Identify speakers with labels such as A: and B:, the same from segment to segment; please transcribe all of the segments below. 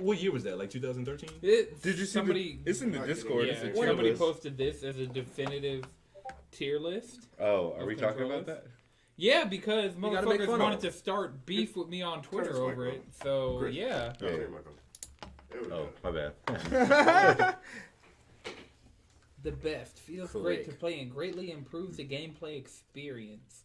A: What year was that? Like 2013?
B: Did you see somebody?
C: It's in the Discord.
B: Yeah,
C: It's a tier
B: somebody
C: list.
B: posted this as a definitive tier list.
D: Oh, are we talking about that?
B: Yeah, because
E: gotta make
B: motherfuckers
E: fun of
B: wanted
E: them.
B: to start beef with me on Twitter
F: Turn this
B: over
F: mic
B: it. So
F: Chris.
B: yeah.
D: Yeah.
F: There we
D: Oh,
F: go.
D: my bad.
B: The best. Feels
E: Click.
B: great to play and greatly improves the gameplay experience.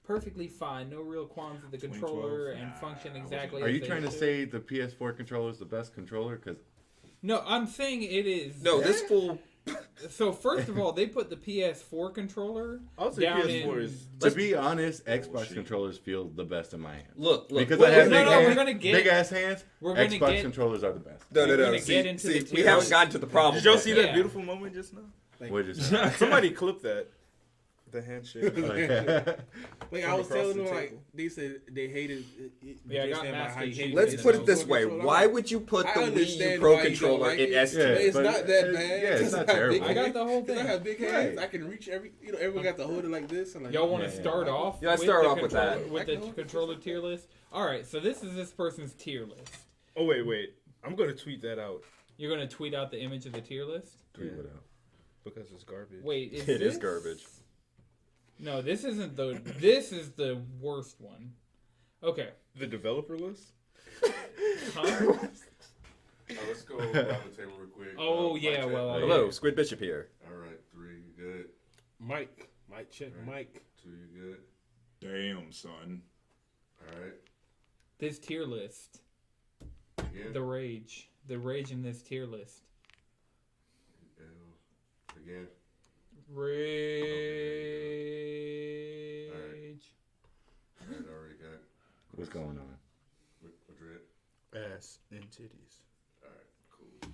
B: Perfectly fine. No real qualms with the controller
A: 2012?
B: and function
A: Nah,
B: exactly
D: Are
B: as
D: you
B: they
D: trying to
B: should.
D: say the PS4 controller is the best controller? Because
B: No, I'm saying it is.
E: No, this fool.
B: So first of all, they put the PS4 controller
C: I would say
B: down
C: PS4
B: in...
C: is.
D: to be honest, Xbox
A: Bullshit.
D: controllers feel the best in my hands.
E: Look.
D: Because
B: Wait,
D: I have
B: no,
D: big
B: no, we're
D: hands,
B: gonna get-
D: big ass hands.
B: we're gonna
D: Xbox
B: get-
D: controllers are the best.
E: No.
B: We're gonna
E: See,
B: get into the
E: we
B: tier
E: haven't
B: list.
E: gotten to the problem.
C: Did y'all
E: yet.
C: see
B: Yeah.
C: that beautiful moment just now?
D: What is
C: Somebody clipped that. The handshake.
G: Like I was
C: From across
G: telling them,
C: the
G: like
C: table.
G: they said they hated.
B: Yeah, I
G: they
B: got
G: said about
B: Master
G: how you
B: Chief.
G: hated
E: Let's
G: the
E: put it this
G: PS4
E: way.
G: controller.
E: Why would you put
G: I
E: the Wii U
G: understand
E: Pro
G: why you don't
E: controller
G: like
E: in
G: it.
E: S
D: Yeah,
E: tier?
G: It's
D: but
G: not that bad.
D: yeah, it's
G: 'cause
D: not
G: I have
D: terrible.
G: big
B: I got
G: hands.
B: the whole
G: 'Cause I
B: thing.
G: have big hands.
D: Right.
G: I can reach every. Everyone got to hold it like this. And like,
B: Y'all want to
D: Yeah.
B: start off?
E: Yeah, let's
B: with
E: start
B: the
E: off with
B: controller-
E: that.
B: With the controller tier list. All right, so this is this person's tier list.
C: Oh wait. I'm gonna tweet that out
B: You're gonna tweet out the image of the tier list.
D: Tweet it out.
C: because it's garbage.
B: Wait, is
E: It
B: this?
E: is garbage.
B: No, this isn't the. This is the worst one. Okay.
C: The developer list.
B: Huh?
F: Let's go around the table real quick.
B: Oh,
F: Mic
B: yeah,
F: check.
B: well,
E: Hello, Squid Bishop here.
F: All right, 3, you good?
G: Mike check, Mike.
F: 2, you good?
A: Damn, son.
F: All right.
B: This tier list.
F: Again.
B: The rage in this tier list.
F: Again.
B: Rage.
F: All right, already got.
D: What's going on?
F: Madrid.
C: Ass and titties.
F: All right, cool.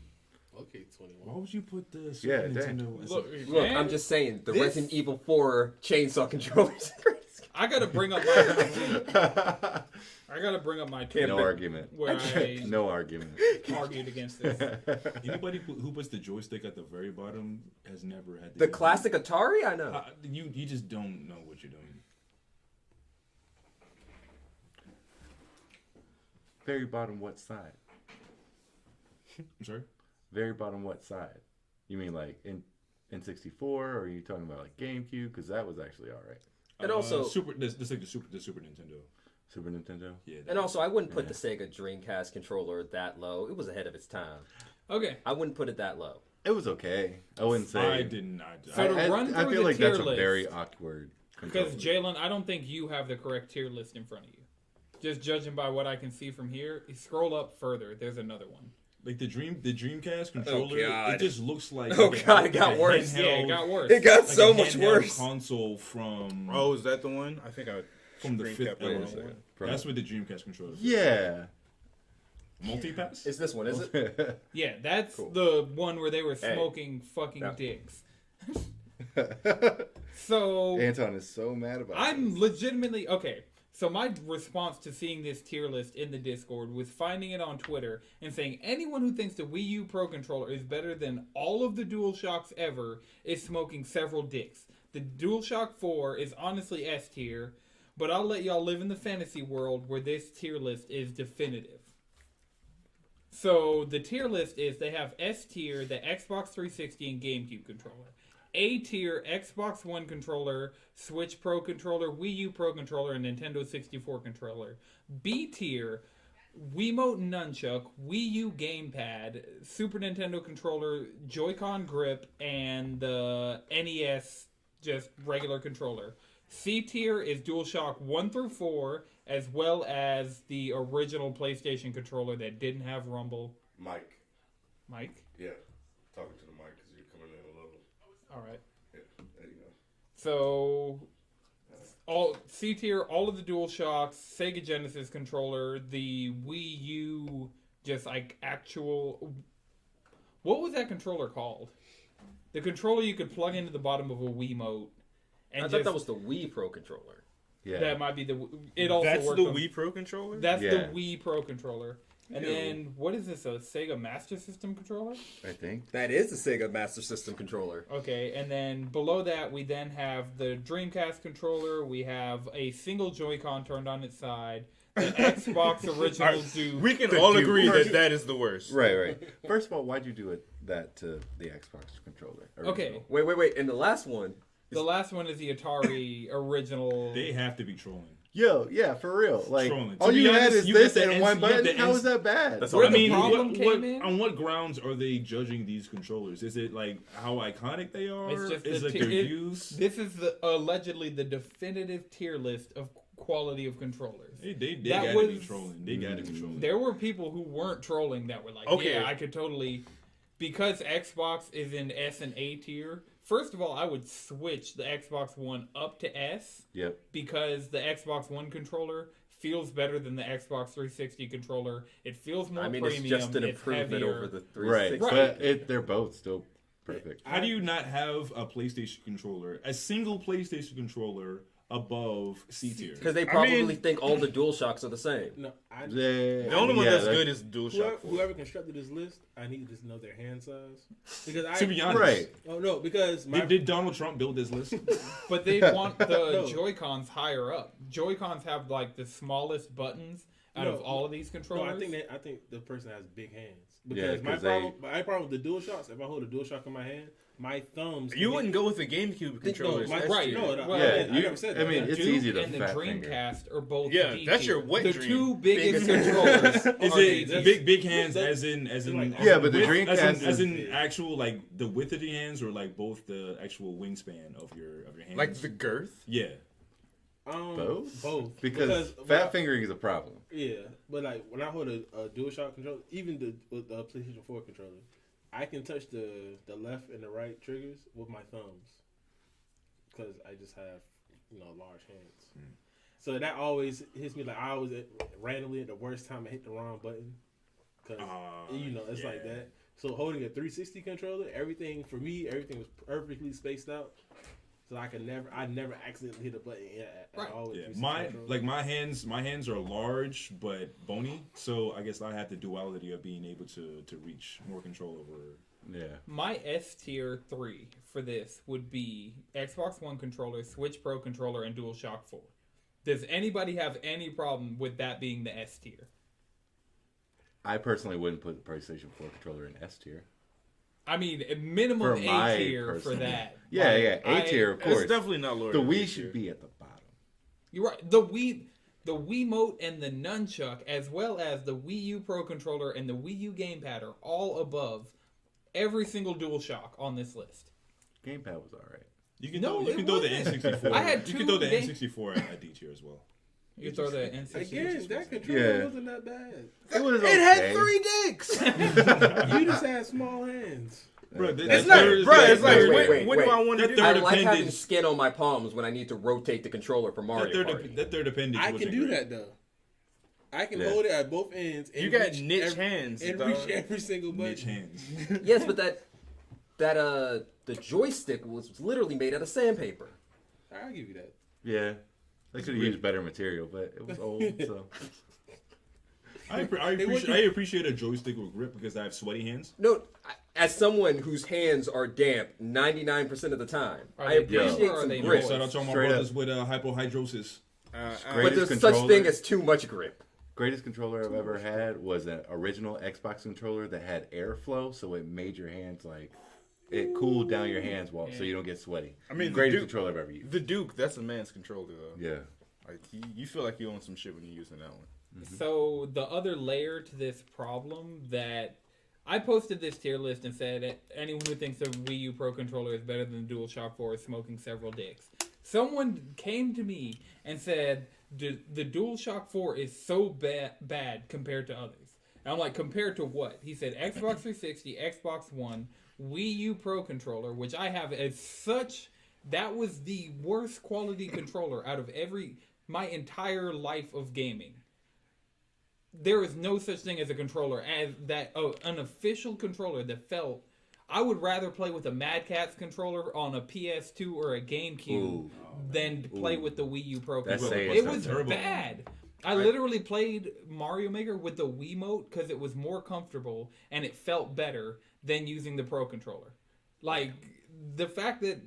G: Okay, 21.
A: Why would you put the
D: Yeah,
A: Super
D: dang.
A: Nintendo? as a-
B: Look,
E: Look,
B: man,
E: I'm just saying, the
B: this-
E: Resident Evil 4 chainsaw controllers.
B: I gotta bring up my. I gotta bring up my tweet
D: No argument.
B: where I
D: No argument.
B: argued against this.
A: Anybody who puts the joystick at the very bottom has never had
E: The classic Atari, I know.
A: You just don't know what you're doing.
D: Very bottom what side?
A: I'm sorry.
D: Very bottom what side? You mean like in 64, or are you talking about like GameCube? Because that was actually all right.
E: And also-
A: this like the Super Nintendo.
D: Super Nintendo.
A: Yeah.
E: And also, I wouldn't put the Sega Dreamcast controller that low. It was ahead of its time.
B: Okay.
E: I wouldn't put it that low.
D: It was okay. I wouldn't say.
A: I did not.
B: So to run
D: I
B: through
D: feel
B: the
D: like
B: tier
D: that's a
B: list,
D: very awkward.
B: because
D: controller.
B: Jalen, I don't think you have the correct tier list in front of you. Just judging by what I can see from here, scroll up further. There's another one.
A: Like the Dreamcast controller,
E: God.
A: it just looks like
E: Oh, God, it got
A: a
E: worse.
B: Yeah, it
A: handheld-
B: got worse.
E: It got
A: like
E: so
A: a
E: much
A: handheld
E: worse.
A: console from
C: Oh, is that the one? I think I
A: from the
C: screen
A: fifth
C: capped
A: era.
C: that one.
A: That's what the Dreamcast controller. is.
D: Yeah.
A: Multi-pass.
E: It's this one, is it?
B: Yeah, that's
E: Cool.
B: the one where they were
E: Hey.
B: smoking fucking
E: Yeah.
B: dicks. So
D: Anton is so mad about
B: I'm
D: this.
B: legitimately okay. So my response to seeing this tier list in the Discord was finding it on Twitter and saying anyone who thinks the Wii U Pro controller is better than all of the DualShocks ever is smoking several dicks. The DualShock 4 is honestly S tier, but I'll let y'all live in the fantasy world where this tier list is definitive. So the tier list is they have S tier, the Xbox 360 and GameCube controller. A tier, Xbox One controller, Switch Pro controller, Wii U Pro controller, and Nintendo 64 controller. B tier, Wiimote and Nunchuck, Wii U gamepad, Super Nintendo controller, Joy-Con grip, and the NES just regular controller. C tier is DualShock 1 through 4, as well as the original PlayStation controller that didn't have Rumble.
F: Mike.
B: Mike?
F: Yeah. Talking to the mic because you're coming in a little.
B: All right.
F: Yeah, there you go.
B: So, all C tier, all of the DualShocks, Sega Genesis controller, the Wii U, just like actual. What was that controller called? The controller you could plug into the bottom of a Wiimote. And
E: I thought that was the Wii Pro controller.
D: Yeah.
B: That might be the. It also
C: That's
B: works
C: the
B: on-
C: Wii Pro controller?
B: That's
D: Yeah.
B: the Wii Pro controller. And
C: Ew.
B: then what is this? A Sega Master System controller?
D: I think.
E: That is the Sega Master System controller.
B: Okay, and then below that we then have the Dreamcast controller. We have a single Joy-Con turned on its side. the Xbox original do.
C: We can
D: The
C: all
D: Duke.
C: agree that that is the worst.
D: Right. First of all, why'd you do that to the Xbox controller?
B: Okay,
E: Wait. And the last one.
B: the last one is the Atari original.
A: They have to be trolling.
D: Yo, yeah, for real. Like,
A: Trolling.
D: all
A: To be
D: you had
A: honest,
D: is
A: you
D: this
A: get the
D: and one
A: NC you get
D: button.
A: the
D: How
A: NC
D: is that bad?
C: That's
B: Where
C: all
B: the
C: I mean.
B: problem
A: what,
B: came in?
A: on what grounds are they judging these controllers? Is it like how iconic they are?
B: It's just
A: is
B: the
A: it
B: ti-
A: their
B: it-
A: views?
B: This is allegedly the definitive tier list of quality of controllers.
A: They
B: that
A: gotta be
B: was-
A: trolling. They gotta be trolling.
B: There were people who weren't trolling that were like,
C: Okay.
B: yeah, I could totally, because Xbox is in S and A tier. First of all, I would switch the Xbox One up to S
D: Yep.
B: because the Xbox One controller feels better than the Xbox 360 controller. It feels more
E: I mean,
B: premium.
E: it's just an
B: it's
E: improvement
B: heavier.
E: over the
D: Right.
E: 360.
D: But they're both still perfect.
A: How do you not have a PlayStation controller, a single PlayStation controller above C tier?
E: Because they
C: I
E: probably
C: mean-
E: think all the DualShocks are the same.
G: No,
C: The only one that's good is DualShock 4.
G: whoever constructed this list, I need to just know their hand size because
A: To be honest,
D: Right.
G: Oh no, because my
A: did Donald Trump build this list?
B: But they want the
G: No.
B: Joy-Cons higher up. Joy-Cons have like the smallest buttons out of all of these
G: no,
B: controllers.
G: I think the person has big hands
D: Yeah,
G: because my
D: 'cause they-
G: problem with the DualShocks. If I hold a DualShock in my hand, my thumbs.
C: You wouldn't go with the GameCube controller.
G: No, my,
B: Right.
G: No,
B: Well,
D: Yeah,
G: I never said
D: I
G: that.
D: mean,
B: The
D: it's
B: Duke
D: easy to
B: and the
D: fat finger.
B: Dreamcast are both
C: Yeah,
B: D
C: that's
B: tier.
C: your wet
B: The
C: dream.
B: two biggest
E: Biggest
B: controllers.
A: Is
B: are D
A: it
B: tier.
A: big hands
G: That's-
A: as in
G: like-
D: Yeah, but the
A: width-
D: Dreamcast
A: as in
D: is-
A: actual like the width of the hands or like both the actual wingspan of your hands?
C: Like the girth?
A: yeah.
D: Both?
G: Both.
D: Because fat fingering is a problem.
G: Yeah, but like when I hold a DualShock controller, even with the PlayStation 4 controller, I can touch the left and the right triggers with my thumbs because I just have large hands. So that always hits me like I always randomly at the worst time I hit the wrong button because it's like
A: yeah.
G: that. So holding a 360 controller, everything was perfectly spaced out. So I never accidentally hit a button at all. with
A: Yeah,
G: 360
A: my
G: controller.
A: my hands are large but bony, so I guess I have the duality of being able to reach more control over.
D: Yeah.
B: My S tier 3 for this would be Xbox One controller, Switch Pro controller, and DualShock 4. Does anybody have any problem with that being the S tier?
D: I personally wouldn't put the PlayStation 4 controller in S tier.
B: I mean, minimum
D: For
B: A
D: my
B: tier for
D: personal-
B: that.
D: Yeah,
B: Like,
D: yeah. A tier, of course.
C: It's definitely not lower
D: The
C: than
D: Wii
C: A
D: should
C: tier.
D: be at the bottom.
B: You're right. The Wiimote and the Nunchuck, as well as the Wii U Pro controller and the Wii U gamepad, are all above every single DualShock on this list.
D: Gamepad was alright.
A: You can
B: No,
A: throw, you
B: it
A: can throw the
B: wasn't.
A: N64.
B: I had
A: you
B: two
A: can throw the
B: game-
A: N64 at D tier as well.
B: You throw the N64.
G: Again, that controller
D: Yeah.
G: wasn't that bad.
D: It was
C: It
D: okay.
C: had 3 dicks!
G: You just had small hands.
A: Bro,
D: That's
C: It's not,
D: fair.
C: bro. It's like,
E: Wait,
C: what do I want to
A: That
C: do?
E: I
A: third
E: like having
A: appendage-
E: skin on my palms when I need to rotate the controller for Mario Party.
A: That third appendage.
G: I can
A: wasn't
G: do
A: great.
G: that though. I can
D: Yeah.
G: hold it at both ends. And
C: You got
G: reach
C: niche
G: every,
C: hands,
G: and
C: dog.
G: reach every single button.
A: Niche hands.
E: Yes, but the joystick was literally made out of sandpaper.
G: I'll give you that.
D: Yeah. They could have used better material, but it was old, so.
A: I appreciate a joystick with grip because I have sweaty hands.
E: No, as someone whose hands are damp 99% of the time,
B: Are
E: I
B: they damp
E: appreciate
B: or are
E: some
B: they
E: grip.
B: moist?
A: Shout out to all my
D: Straight
A: brothers
D: up.
A: with hypohidrosis.
E: But
D: Greatest
E: there's such
D: controller-
E: thing as too much grip.
D: Greatest controller I've ever had was an original Xbox controller that had airflow, so it made your hands like it cooled down your hands so you don't get sweaty.
C: I mean, the
D: greatest
C: Duke-
D: controller I've ever used.
C: The Duke, that's a man's controller, though.
D: Yeah.
C: Like, you feel like you own some shit when you're using that one.
B: So the other layer to this problem that I posted this tier list and said anyone who thinks the Wii U Pro controller is better than the DualShock 4 is smoking several dicks. Someone came to me and said the DualShock 4 is so bad compared to others. And I'm like, compared to what? He said Xbox 360, Xbox One, Wii U Pro controller, which I have as such. That was the worst quality controller out of my entire life of gaming. There is no such thing as a controller as that. Oh, an official controller that felt. I would rather play with a Mad Catz controller on a PS2 or a GameCube
D: Ooh.
B: than to play with the Wii U Pro
D: That's
B: controller.
D: saying
B: It
D: something.
B: was
A: Terrible.
B: bad. I literally played Mario Maker with the Wiimote because it was more comfortable and it felt better than using the Pro controller. Like the fact that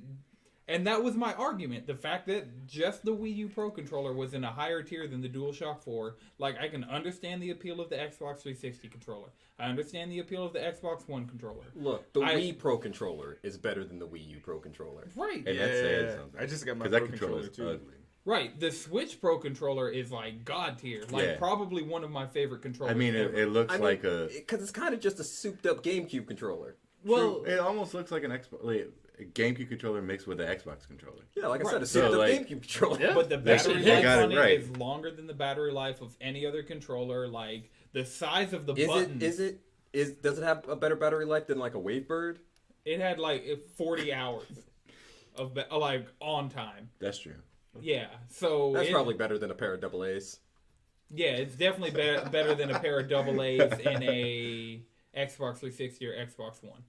B: And that was my argument. The fact that just the Wii U Pro Controller was in a higher tier than the DualShock 4. Like, I can understand the appeal of the Xbox 360 controller. I understand the appeal of the Xbox One controller.
E: Look, the Wii Pro Controller is better than the Wii U Pro Controller.
B: Right.
D: And that's saying something.
C: I just got my
D: 'Cause that
C: Pro
D: controller
C: controller
D: is
C: too.
D: ugly.
B: Right. The Switch Pro Controller is, like, God tier. Like,
D: Yeah.
B: probably one of my favorite controllers
D: I mean,
B: ever.
D: it looks like a.
E: Because it's kind of just a souped-up GameCube controller.
B: Well,
D: It almost looks like an Xbox, like a GameCube controller mixed with the Xbox controller.
E: Yeah, like I
B: Right.
E: said, a
D: So,
E: souped-up
D: like-
E: GameCube controller.
C: Yeah.
B: but the
D: That's-
B: battery
D: you
B: life
D: got it
B: on it
D: right.
B: is longer than the battery life of any other controller. Like, the size of the
E: Is
B: buttons.
E: does it have a better battery life than like a Wavebird?
B: It had, like, 40 hours of, like, on time.
D: That's true.
B: Yeah, so
E: That's probably better than a pair of AA's.
B: yeah, it's definitely better than a pair of AA's in a Xbox 360 or Xbox One.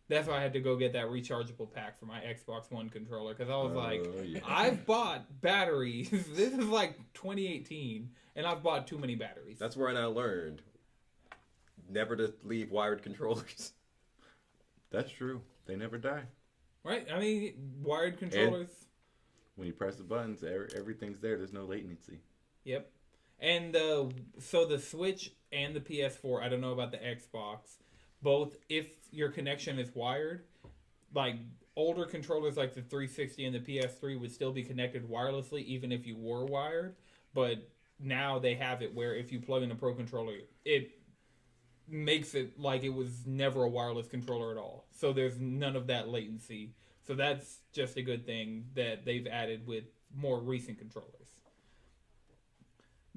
B: That's why I had to go get that rechargeable pack for my Xbox One controller because I was like,
D: yeah.
B: I've bought batteries. This is like 2018, and I've bought too many batteries.
E: That's where I learned never to leave wired controllers.
D: That's true. They never die.
B: Right? I mean, wired controllers.
D: When you press the buttons, everything's there. There's no latency.
B: Yep. And so the Switch and the PS4, I don't know about the Xbox, both if your connection is wired, like older controllers like the 360 and the PS3 would still be connected wirelessly even if you were wired, but now they have it where if you plug in a Pro controller, it makes it like it was never a wireless controller at all. So there's none of that latency. So that's just a good thing that they've added with more recent controllers.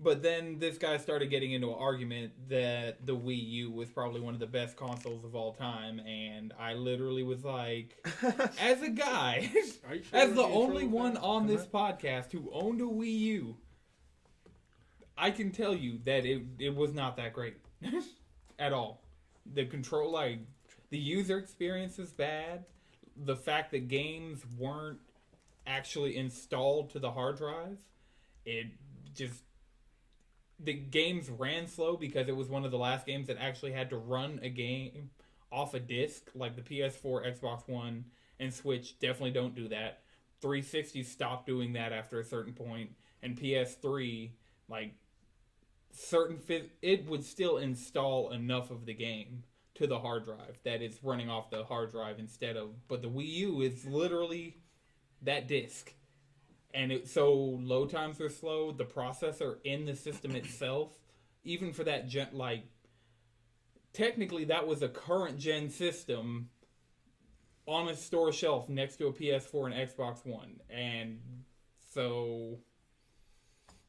B: But then this guy started getting into an argument that the Wii U was probably one of the best consoles of all time, and I literally was like, as a guy,
G: Are you sure
B: as the
G: we're
B: only
G: getting
B: one
G: trolled?
B: on this podcast who owned a Wii U, I can tell you that it was not that great at all. The control, like, the user experience is bad. The fact that games weren't actually installed to the hard drive, it just... The games ran slow because it was one of the last games that actually had to run a game off a disc. Like the PS4, Xbox One, and Switch definitely don't do that. 360 stopped doing that after a certain point, and PS3, like it would still install enough of the game to the hard drive that it's running off the hard drive instead of. But the Wii U is literally that disc. And so load times are slow. The processor in the system itself, even for that gen, like, technically that was a current gen system on a store shelf next to a PS4 and Xbox One. And so,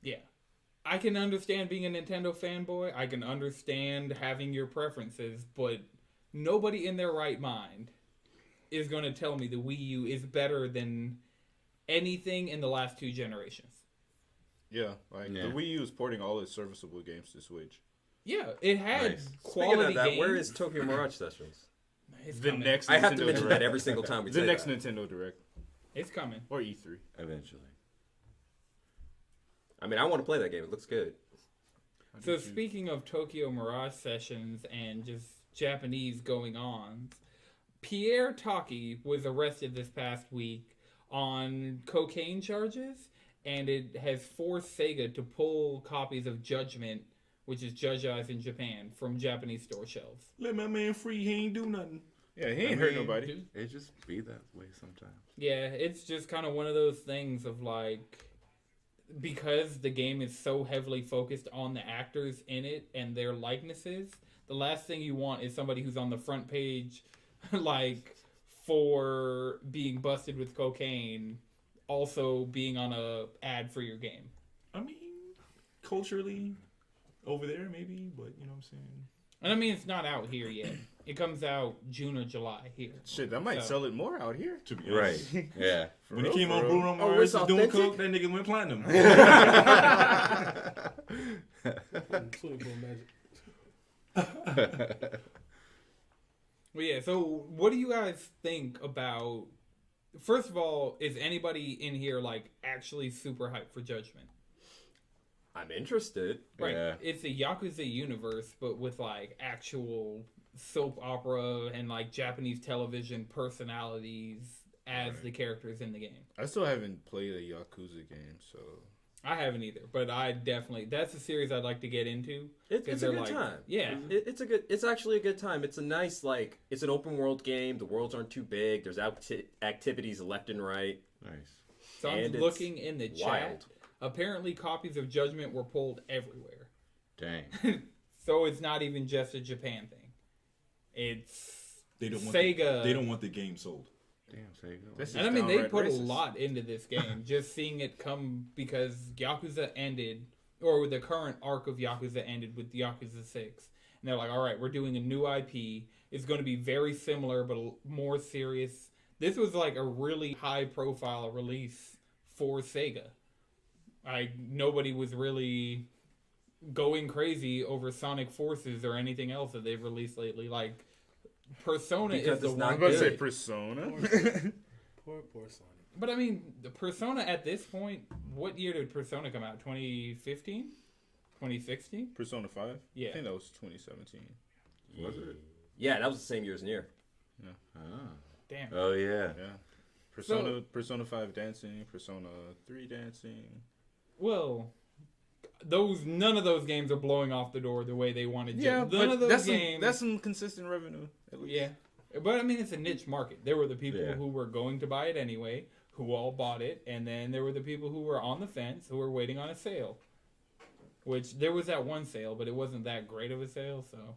B: yeah. I can understand being a Nintendo fanboy. I can understand having your preferences. But nobody in their right mind is going to tell me the Wii U is better than anything in the last two generations.
C: Yeah, like the Wii U is porting all its serviceable games to Switch.
B: Yeah, it had
D: Nice.
B: quality
E: Speaking of that,
B: games.
E: where is Tokyo Mirage Sessions?
B: It's
C: The
B: coming.
C: next
E: I have to
C: Nintendo
E: mention
C: Direct.
E: that every single time we
C: The
E: say
C: next
E: that.
C: Nintendo Direct
B: It's coming.
C: or E3.
D: Eventually.
E: I mean, I want to play that game. It looks good.
B: So speaking of Tokyo Mirage Sessions and just Japanese going on, Pierre Taki was arrested this past week on cocaine charges, and it has forced Sega to pull copies of Judgment, which is Judge Eyes in Japan, from Japanese store shelves.
A: Let my man free. He ain't do nothing.
C: Yeah, he ain't hurt nobody.
D: It just be that way sometimes.
B: Yeah, it's just kind of one of those things of like, because the game is so heavily focused on the actors in it and their likenesses, the last thing you want is somebody who's on the front page, like, for being busted with cocaine, also being on a ad for your game.
A: I mean, culturally, over there maybe, but you know what I'm saying.
B: And I mean, it's not out here yet. It comes out June or July here.
C: Shit, that might
B: So-
C: sell it more out here.
A: To be
D: Right.
A: honest.
D: Yeah.
A: When it came on Bruno
E: Oh,
A: Mars
E: it's
A: doing
E: authentic?
A: coke, that nigga went platinum.
G: 24 Magic.
B: Well, yeah, so what do you guys think about... First of all, is anybody in here, like, actually super hyped for Judgment?
E: I'm interested.
B: Right.
D: Yeah.
B: It's a Yakuza universe, but with, like, actual soap opera and, like, Japanese television personalities as the characters in the game.
C: I still haven't played a Yakuza game, so
B: I haven't either, but I definitely that's a series I'd like to get into.
E: It's a good time.
B: Yeah,
E: It's actually a good time. It's a nice it's an open world game. The worlds aren't too big. There's activities left and right.
D: Nice.
B: so I'm
E: and it's
B: looking in the chat.
E: wild.
B: Apparently, copies of Judgment were pulled everywhere.
D: Dang.
B: So it's not even just a Japan thing. It's
A: They don't want
B: Sega.
A: they don't want the game sold.
D: Damn, Sega.
C: That's
B: And I mean, they
C: downright
B: put a
C: racist.
B: lot into this game. Just seeing it come because Yakuza ended, or the current arc of Yakuza ended with Yakuza 6. And they're like, all right, we're doing a new IP. It's going to be very similar, but more serious. This was like a really high profile release for Sega. Nobody was really going crazy over Sonic Forces or anything else that they've released lately. Like, Persona
E: Because
B: is the
E: it's
B: one.
E: not
C: I was about to say
E: good.
C: Persona.
G: Poor Sonic.
B: But I mean, the Persona at this point, what year did Persona come out? 2015? 2016?
C: Persona 5?
B: Yeah.
C: I think that was 2017.
D: Was it?
E: Yeah, that was the same year as Nier.
D: Ah.
B: Damn.
D: Oh yeah.
C: Yeah. Persona 5 dancing, Persona 3 dancing.
B: Well, none of those games are blowing off the door the way they wanted to.
C: Yeah,
B: None
C: but
B: of those
C: that's
B: games.
C: that's some consistent revenue. At least.
B: Yeah. But I mean, it's a niche market. There were the people
D: Yeah.
B: who were going to buy it anyway, who all bought it, and then there were the people who were on the fence, who were waiting on a sale. Which, there was that one sale, but it wasn't that great of a sale, so.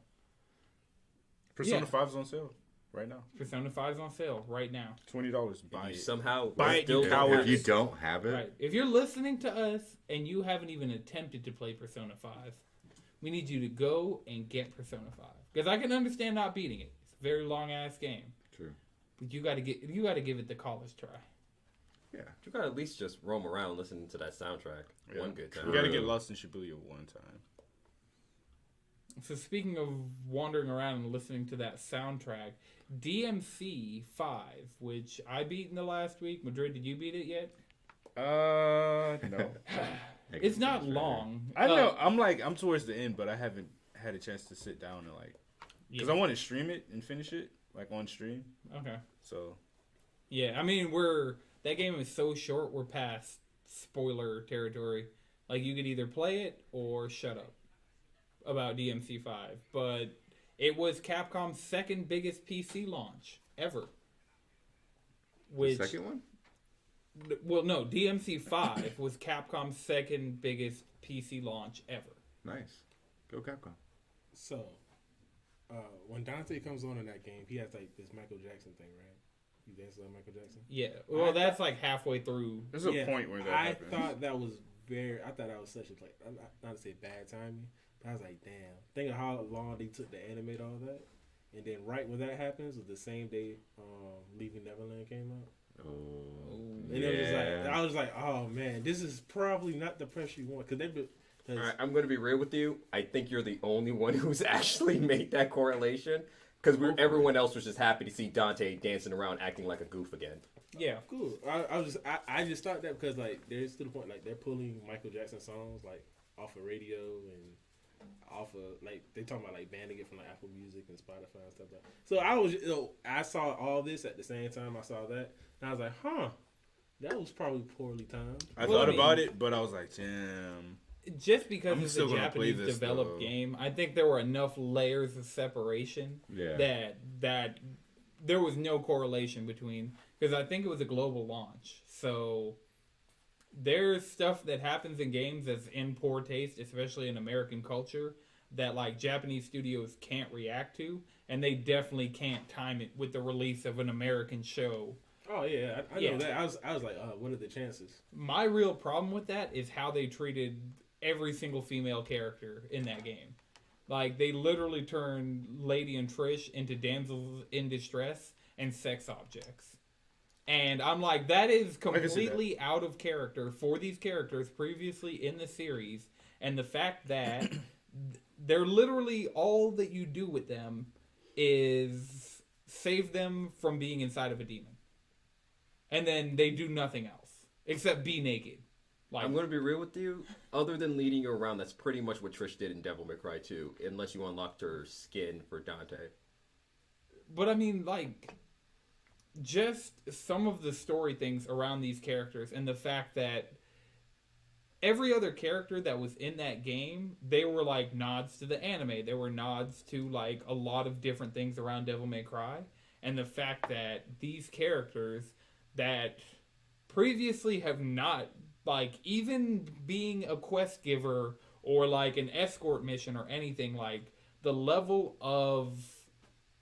C: Persona
B: Yeah.
C: 5's on sale right now.
B: Persona 5's on sale right now.
C: $20. Buy
E: You
C: it.
E: somehow
C: Buy it,
E: still
C: you
E: don't
C: coward.
E: have
D: If you
E: it.
D: don't have it,
B: Right. If you're listening to us and you haven't even attempted to play Persona 5, we need you to go and get Persona 5. Because I can understand not beating it. It's a very long ass game.
D: True.
B: But you gotta give it the college try.
D: Yeah.
E: You gotta at least just roam around listening to that soundtrack
C: Yeah.
E: one good time.
C: You gotta get lost in Shibuya one time.
B: So speaking of wandering around and listening to that soundtrack, DMC 5, which I beat in the last week. Madrid, did you beat it yet?
C: No.
B: It's not long.
C: I know. I'm towards the end, but I haven't had a chance to sit down and because I want to stream it and finish it on stream.
B: Okay.
C: So
B: Yeah, I mean that game is so short. We're past spoiler territory. Like you could either play it or shut up about DMC 5. But it was Capcom's second biggest PC launch ever. Which,
D: The second one?
B: well, no, DMC 5 was Capcom's second biggest PC launch ever.
D: Nice. Go Capcom.
G: So, when Dante comes on in that game, he has like this Michael Jackson thing, right? You dance like Michael Jackson.
B: Yeah, well, that's like halfway through.
C: there's a point where that
G: I
C: happens.
G: thought that was such a not to say bad timing, but I was like, damn. Think of how long they took to animate all that, and then right when that happens was the same day Leaving Neverland came out.
D: Oh.
G: And it was like, I was like, oh man, this is probably not the pressure you want because
E: All right, I'm going to be real with you. I think you're the only one who's actually made that correlation because everyone else was just happy to see Dante dancing around acting like a goof again.
B: Yeah.
G: cool. I just thought that because like there's to the point like they're pulling Michael Jackson songs like off of radio and off of like they talking about like banning it from like Apple Music and Spotify and stuff like that. So I was I saw all this at the same time I saw that and I was like, that was probably poorly timed.
C: I
B: Well,
C: thought
B: I mean-
C: about it, but I was like, damn.
B: Just because
C: I'm
B: it's
C: still
B: a
C: gonna play
B: Japanese
C: this,
B: developed
C: though.
B: game, I think there were enough layers of separation
D: Yeah.
B: that there was no correlation between, because I think it was a global launch. So there's stuff that happens in games that's in poor taste, especially in American culture, that like Japanese studios can't react to, and they definitely can't time it with the release of an American show.
G: Oh yeah, I
B: Yeah.
G: know that. I was like, what are the chances?
B: My real problem with that is how they treated every single female character in that game. Like, they literally turned Lady and Trish into damsels in distress and sex objects. And I'm like, that is
C: can see that.
B: completely out of character for these characters previously in the series. And the fact that they're literally, all that you do with them is save them from being inside of a demon. And then they do nothing else except be naked. Like,
E: I'm going to be real with you. Other than leading you around, that's pretty much what Trish did in Devil May Cry 2, unless you unlocked her skin for Dante.
B: but I mean, like, just some of the story things around these characters and the fact that every other character that was in that game, they were like nods to the anime. They were nods to like a lot of different things around Devil May Cry. And the fact that these characters that previously have not, like, even being a quest giver or like an escort mission or anything, like the level of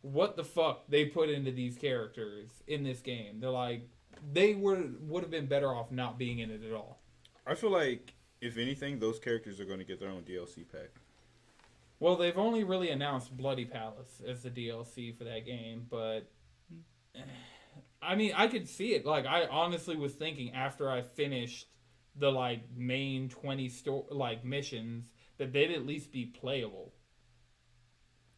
B: what the fuck they put into these characters in this game. They're like, they would have been better off not being in it at all.
C: I feel like, if anything, those characters are going to get their own DLC pack.
B: Well, they've only really announced Bloody Palace as the DLC for that game, but I mean, I could see it. Like, I honestly was thinking after I finished the like main 20 missions that they'd at least be playable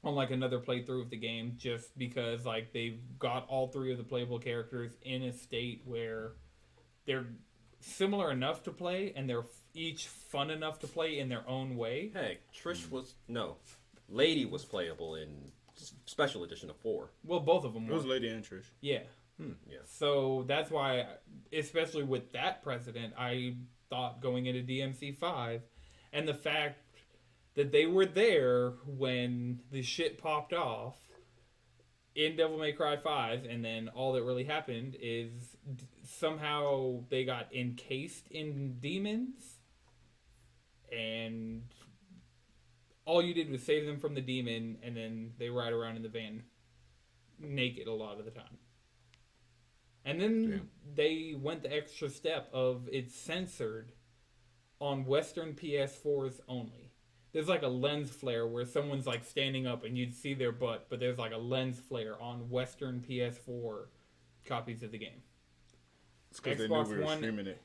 B: on like another playthrough of the game, just because like they've got all three of the playable characters in a state where they're similar enough to play and they're each fun enough to play in their own way.
E: Hey, Lady was playable in special edition of 4.
B: Well, both of them
C: It was
B: were.
C: Lady and Trish.
B: Yeah.
E: Yeah.
B: So that's why, especially with that precedent, I thought going into DMC 5 and the fact that they were there when the shit popped off in Devil May Cry 5, and then all that really happened is somehow they got encased in demons, and all you did was save them from the demon, and then they ride around in the van naked a lot of the time. And then they went the extra step of it's censored on Western PS4s only. There's like a lens flare where someone's like standing up and you'd see their butt, but there's like a lens flare on Western PS4 copies of the game.
C: It's because they knew we were streaming it.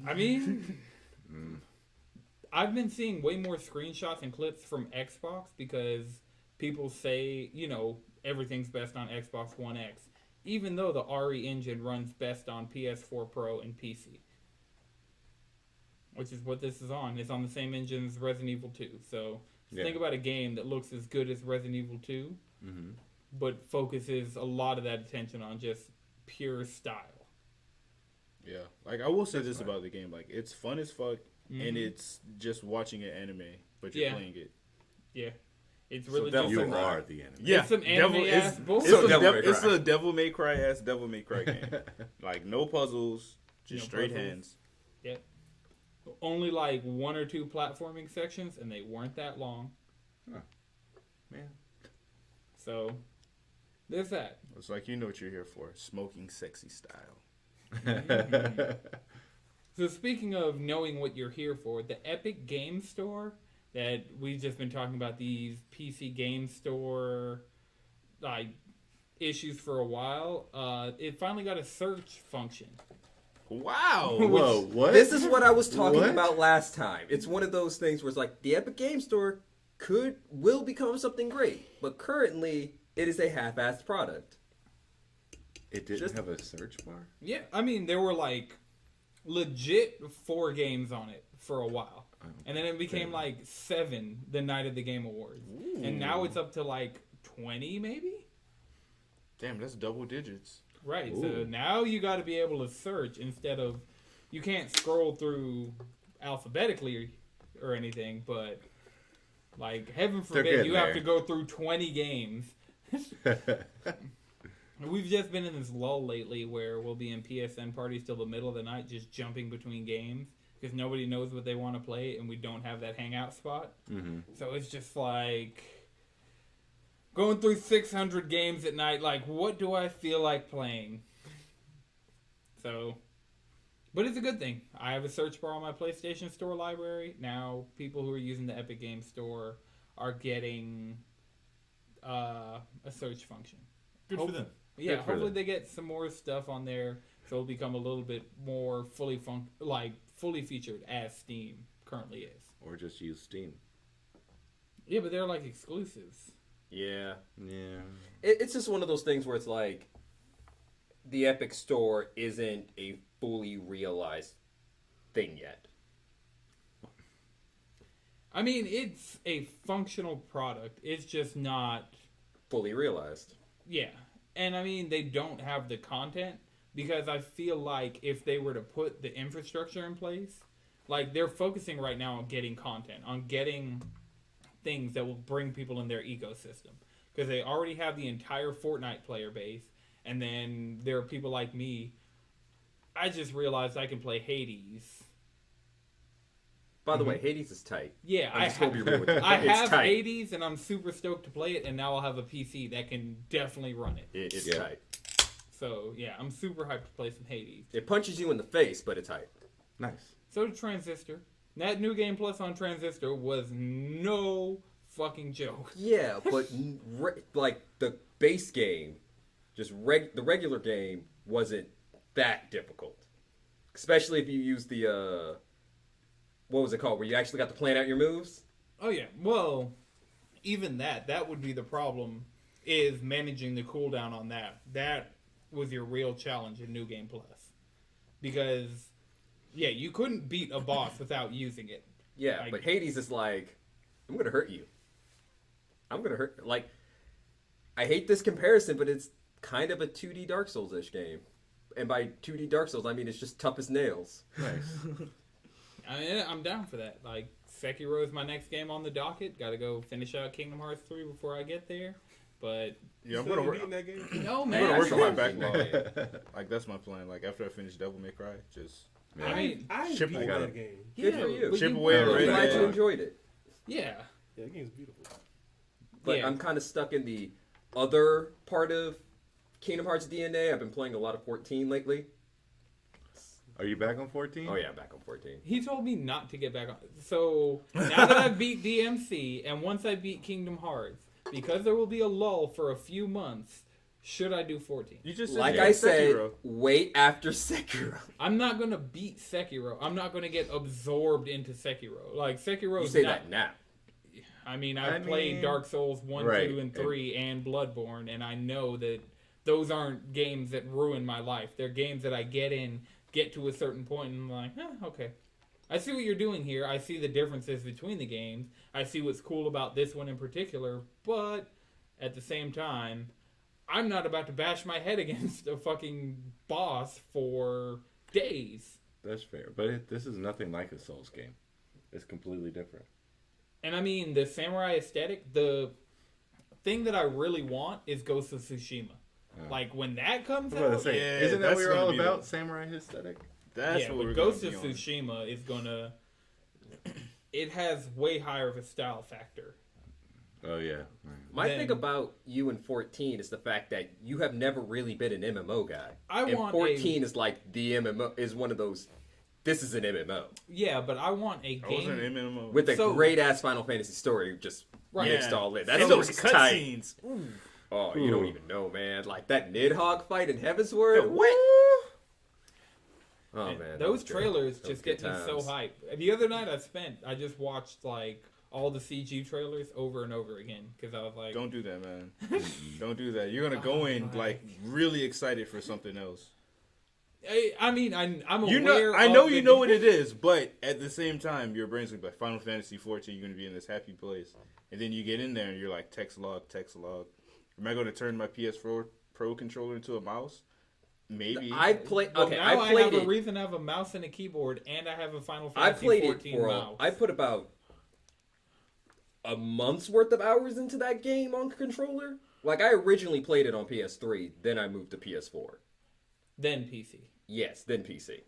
B: I mean, I've been seeing way more screenshots and clips from Xbox because people say, you know, everything's best on Xbox One X, even though the RE engine runs best on PS4 Pro and PC. Which is what this is on. It's on the same engine as Resident Evil 2. So think about a game that looks as good as Resident Evil 2, but focuses a lot of that attention on just pure style.
C: Yeah. Like, I will say this about the game. Like, it's fun as fuck, and it's just watching an anime, but you're playing it.
B: Yeah. It's really
E: Devil
B: just
D: You
E: May Cry.
D: are the enemy.
C: Yeah.
B: It's some anime-ass bullshit.
C: It's a Devil May Cry ass Devil May Cry game. Like, no puzzles, just
B: No
C: straight
B: puzzles.
C: hands.
B: Yep. Only like 1 or 2 platforming sections, and they weren't that long.
D: Man.
B: So, there's that.
C: It's like, you know what you're here for. Smoking sexy style.
B: So speaking of knowing what you're here for, the Epic Game Store that we've just been talking about, these PC Game Store like issues for a while, it finally got a search function.
C: Wow.
D: Whoa, what?
E: This is what I was talking
D: What?
E: about last time. It's one of those things where it's like the Epic Game Store will become something great, but currently it is a half-assed product.
D: It didn't have a search bar?
B: Yeah, I mean there were like legit 4 games on it for a while, and then it became like 7 the night of the Game Awards, and now it's up to like 20 maybe.
C: Damn, that's double digits.
B: Right, so
D: Ooh.
B: now you got to be able to search instead of, you can't scroll through alphabetically or anything, but like heaven forbid
D: getting
B: you have
D: there.
B: to go through 20 games. We've just been in this lull lately where we'll be in PSN parties till the middle of the night just jumping between games because nobody knows what they want to play and we don't have that hangout spot. So it's just like going through 600 games at night, like, what do I feel like playing? So, but it's a good thing. I have a search bar on my PlayStation Store library. Now, people who are using the Epic Game Store are getting a search function.
A: Good for them.
B: Yeah,
D: Good for
B: hopefully
D: them.
B: they get some more stuff on there so it'll become a little bit more fully featured as Steam currently is.
D: Or just use Steam.
B: Yeah, but they're like exclusives.
E: Yeah.
D: Yeah.
E: It's just one of those things where it's like the Epic Store isn't a fully realized thing yet.
B: I mean, it's a functional product. It's just not.
E: Fully realized.
B: Yeah. And I mean, they don't have the content because I feel like if they were to put the infrastructure in place, like they're focusing right now on getting content, on getting things that will bring people in their ecosystem. Because they already have the entire Fortnite player base, and then there are people like me. I just realized I can play Hades.
E: By the way, Hades is tight.
B: Yeah,
E: I'm just gonna be real with you.
B: I
E: It's
B: have
E: tight.
B: Hades, and I'm super stoked to play it, and now I'll have a PC that can definitely run it.
E: It's
D: Yeah.
E: tight.
B: So, yeah, I'm super hyped to play some Hades.
E: It punches you in the face, but it's tight.
D: Nice.
B: So did Transistor. That New Game Plus on Transistor was no fucking joke.
E: Yeah, but like the base game, just the regular game wasn't that difficult. Especially if you use the what was it called? Where you actually got to plan out your moves.
B: Oh, yeah. Well, even that would be the problem, is managing the cooldown on that. That was your real challenge in New Game Plus. Because, yeah, you couldn't beat a boss without using it.
E: Yeah,
B: Like-
E: but Hades is like, I'm gonna hurt you. I'm gonna hurt. Like, I hate this comparison, but it's kind of a 2D Dark Souls-ish game. And by 2D Dark Souls, I mean it's just tough as nails.
D: Nice.
B: I mean, I'm down for that. Like, Sekiro is my next game on the docket. Got to go finish out Kingdom Hearts 3 before I get there. But
C: Yeah, I'm
G: Still
C: gonna
G: beating
C: work.
G: that game?
B: no,
C: I'm
B: man.
C: gonna
B: I
C: work on my
B: still-
C: backlog. Like that's my plan. Like after I finish Devil May Cry, just
B: I mean,
G: I
C: Chip
G: beat
C: away.
G: that game.
E: Good for you.
B: but
C: Chip away at
B: will.
C: Red
E: I'm glad
C: Dead.
E: you enjoyed it.
B: Yeah.
G: Yeah, that game's beautiful.
E: But
B: Yeah.
E: I'm kind of stuck in the other part of Kingdom Hearts DNA. I've been playing a lot of 14 lately.
D: Are you back on 14?
E: Oh yeah, I'm back on 14.
B: He told me not to get back on. So now that I've beat DMC and once I beat Kingdom Hearts, because there will be a lull for a few months, should I do 14?
C: you just said
E: Like
C: you
E: I
C: had
E: said,
C: Sekiro.
E: wait after Sekiro.
B: I'm not gonna beat Sekiro. I'm not gonna get absorbed into Sekiro. Like Sekiro.
E: You say that now.
B: I mean, I've
D: I
B: played
D: mean,
B: Dark Souls 1,
D: right.
B: 2, and 3, and Bloodborne, and I know that those aren't games that ruin my life. They're games that I get to a certain point, and I'm like, okay. I see what you're doing here. I see the differences between the games. I see what's cool about this one in particular, but at the same time, I'm not about to bash my head against a fucking boss for days.
D: That's fair. But this is nothing like a Souls game. It's completely different.
B: And I mean, the samurai aesthetic, the thing that I really want is Ghost of Tsushima. Like, when that comes
D: I was about
B: out,
D: to say,
C: Yeah,
D: isn't that
C: that's
D: what we're
C: gonna
D: all
C: be
D: about?
C: the-
D: Samurai aesthetic?
C: That's
B: yeah,
C: what
B: but
C: we're
B: Ghost
C: gonna
B: of
C: be on.
B: Tsushima is gonna... It has way higher of a style factor.
D: Oh, yeah.
E: My
B: Then-
E: thing about you and 14 is the fact that you have never really been an MMO guy.
B: I
E: and
B: want
E: 14 is like the MMO, is one of those, this is an MMO.
B: Yeah, but I want a
C: I wasn't
B: game...
C: an MMO.
E: With a
B: So-
E: great ass Final Fantasy story just
B: Right.
E: mixed all in. That
C: and those
E: story's tight.
C: cutscenes.
E: Oh, you don't even know, man. Like that Nidhogg fight in Heavensward.
C: What?
E: Oh man, that
B: Those
E: was good.
B: trailers
E: That was
B: just get
E: good
B: me so
E: times.
B: hyped. The other night I just watched like all the CG trailers over and over again because I was like,
C: Don't do that, man. Don't do that. You're gonna go in like really excited for something else.
B: I mean, I'm
C: You
B: aware.
C: know, I know
B: of
C: you
B: the-
C: know what it is, but at the same time, your brain's gonna be like Final Fantasy 14. You're gonna be in this happy place, and then you get in there and you're like text log, text log. Am I gonna turn my PS4 Pro controller into a mouse? Maybe.
E: I've played.
B: Well,
E: Okay,
B: now
E: I
B: I
E: played
B: have
E: it.
B: a reason to have a mouse and a keyboard, and I have a Final
E: I
B: Fantasy
E: played it
B: 14
E: for.
B: mouse.
E: I put about a month's worth of hours into that game on controller. Like I originally played it on PS3, then I moved to PS4.
B: Then PC.
E: Yes, then PC.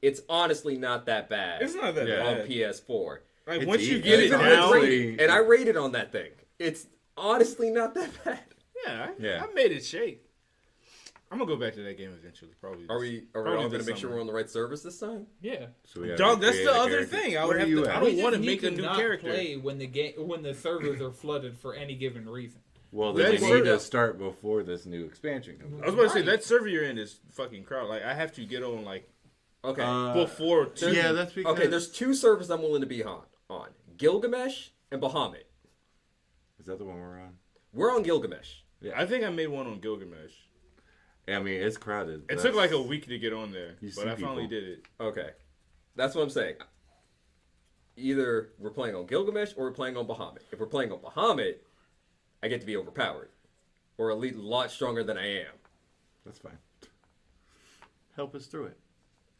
E: It's honestly not that bad.
C: It's not that
D: Yeah.
E: on
C: bad.
E: PS4.
C: Like
D: It's
C: once you
D: easy.
C: get it
D: It's
E: And
C: down,
D: honestly-
E: I rated on that thing. It's honestly not that bad.
C: I made it shake. I'm gonna go back to that game eventually. Probably.
E: Are we all
C: probably
E: going to
C: this
E: make sure
C: summer.
E: we're on the right service this time?
B: Yeah.
D: So we gotta
C: Dog, that's
D: recreate
C: the
D: a
C: other
D: character.
C: thing. I
D: Where
C: would
D: are
C: have
D: you
C: to.
D: at?
C: I
B: We
C: don't
B: just
C: want to
B: need
C: make a new
B: not
C: character.
B: play when the servers are flooded for any given reason.
D: Well, then
C: That's
D: we need
C: true.
D: to start before this new expansion comes
C: I
D: out.
C: was about to say
B: Right.
C: that server you're in is fucking crowd. Like I have to get on like
E: Okay.
C: before.
D: Yeah, that's because...
E: Okay, there's two servers I'm willing to be on. Gilgamesh and Bahamut.
D: Is that the one we're on?
E: We're on Gilgamesh.
C: I think I made one on Gilgamesh.
D: I mean, it's crowded.
C: It took like a week to get on there,
D: You
C: but
D: see
C: I finally
D: people.
C: did it.
E: Okay. That's what I'm saying. Either we're playing on Gilgamesh or we're playing on Bahamut. If we're playing on Bahamut, I get to be overpowered. or at least a lot stronger than I am.
D: That's fine. Help us through it.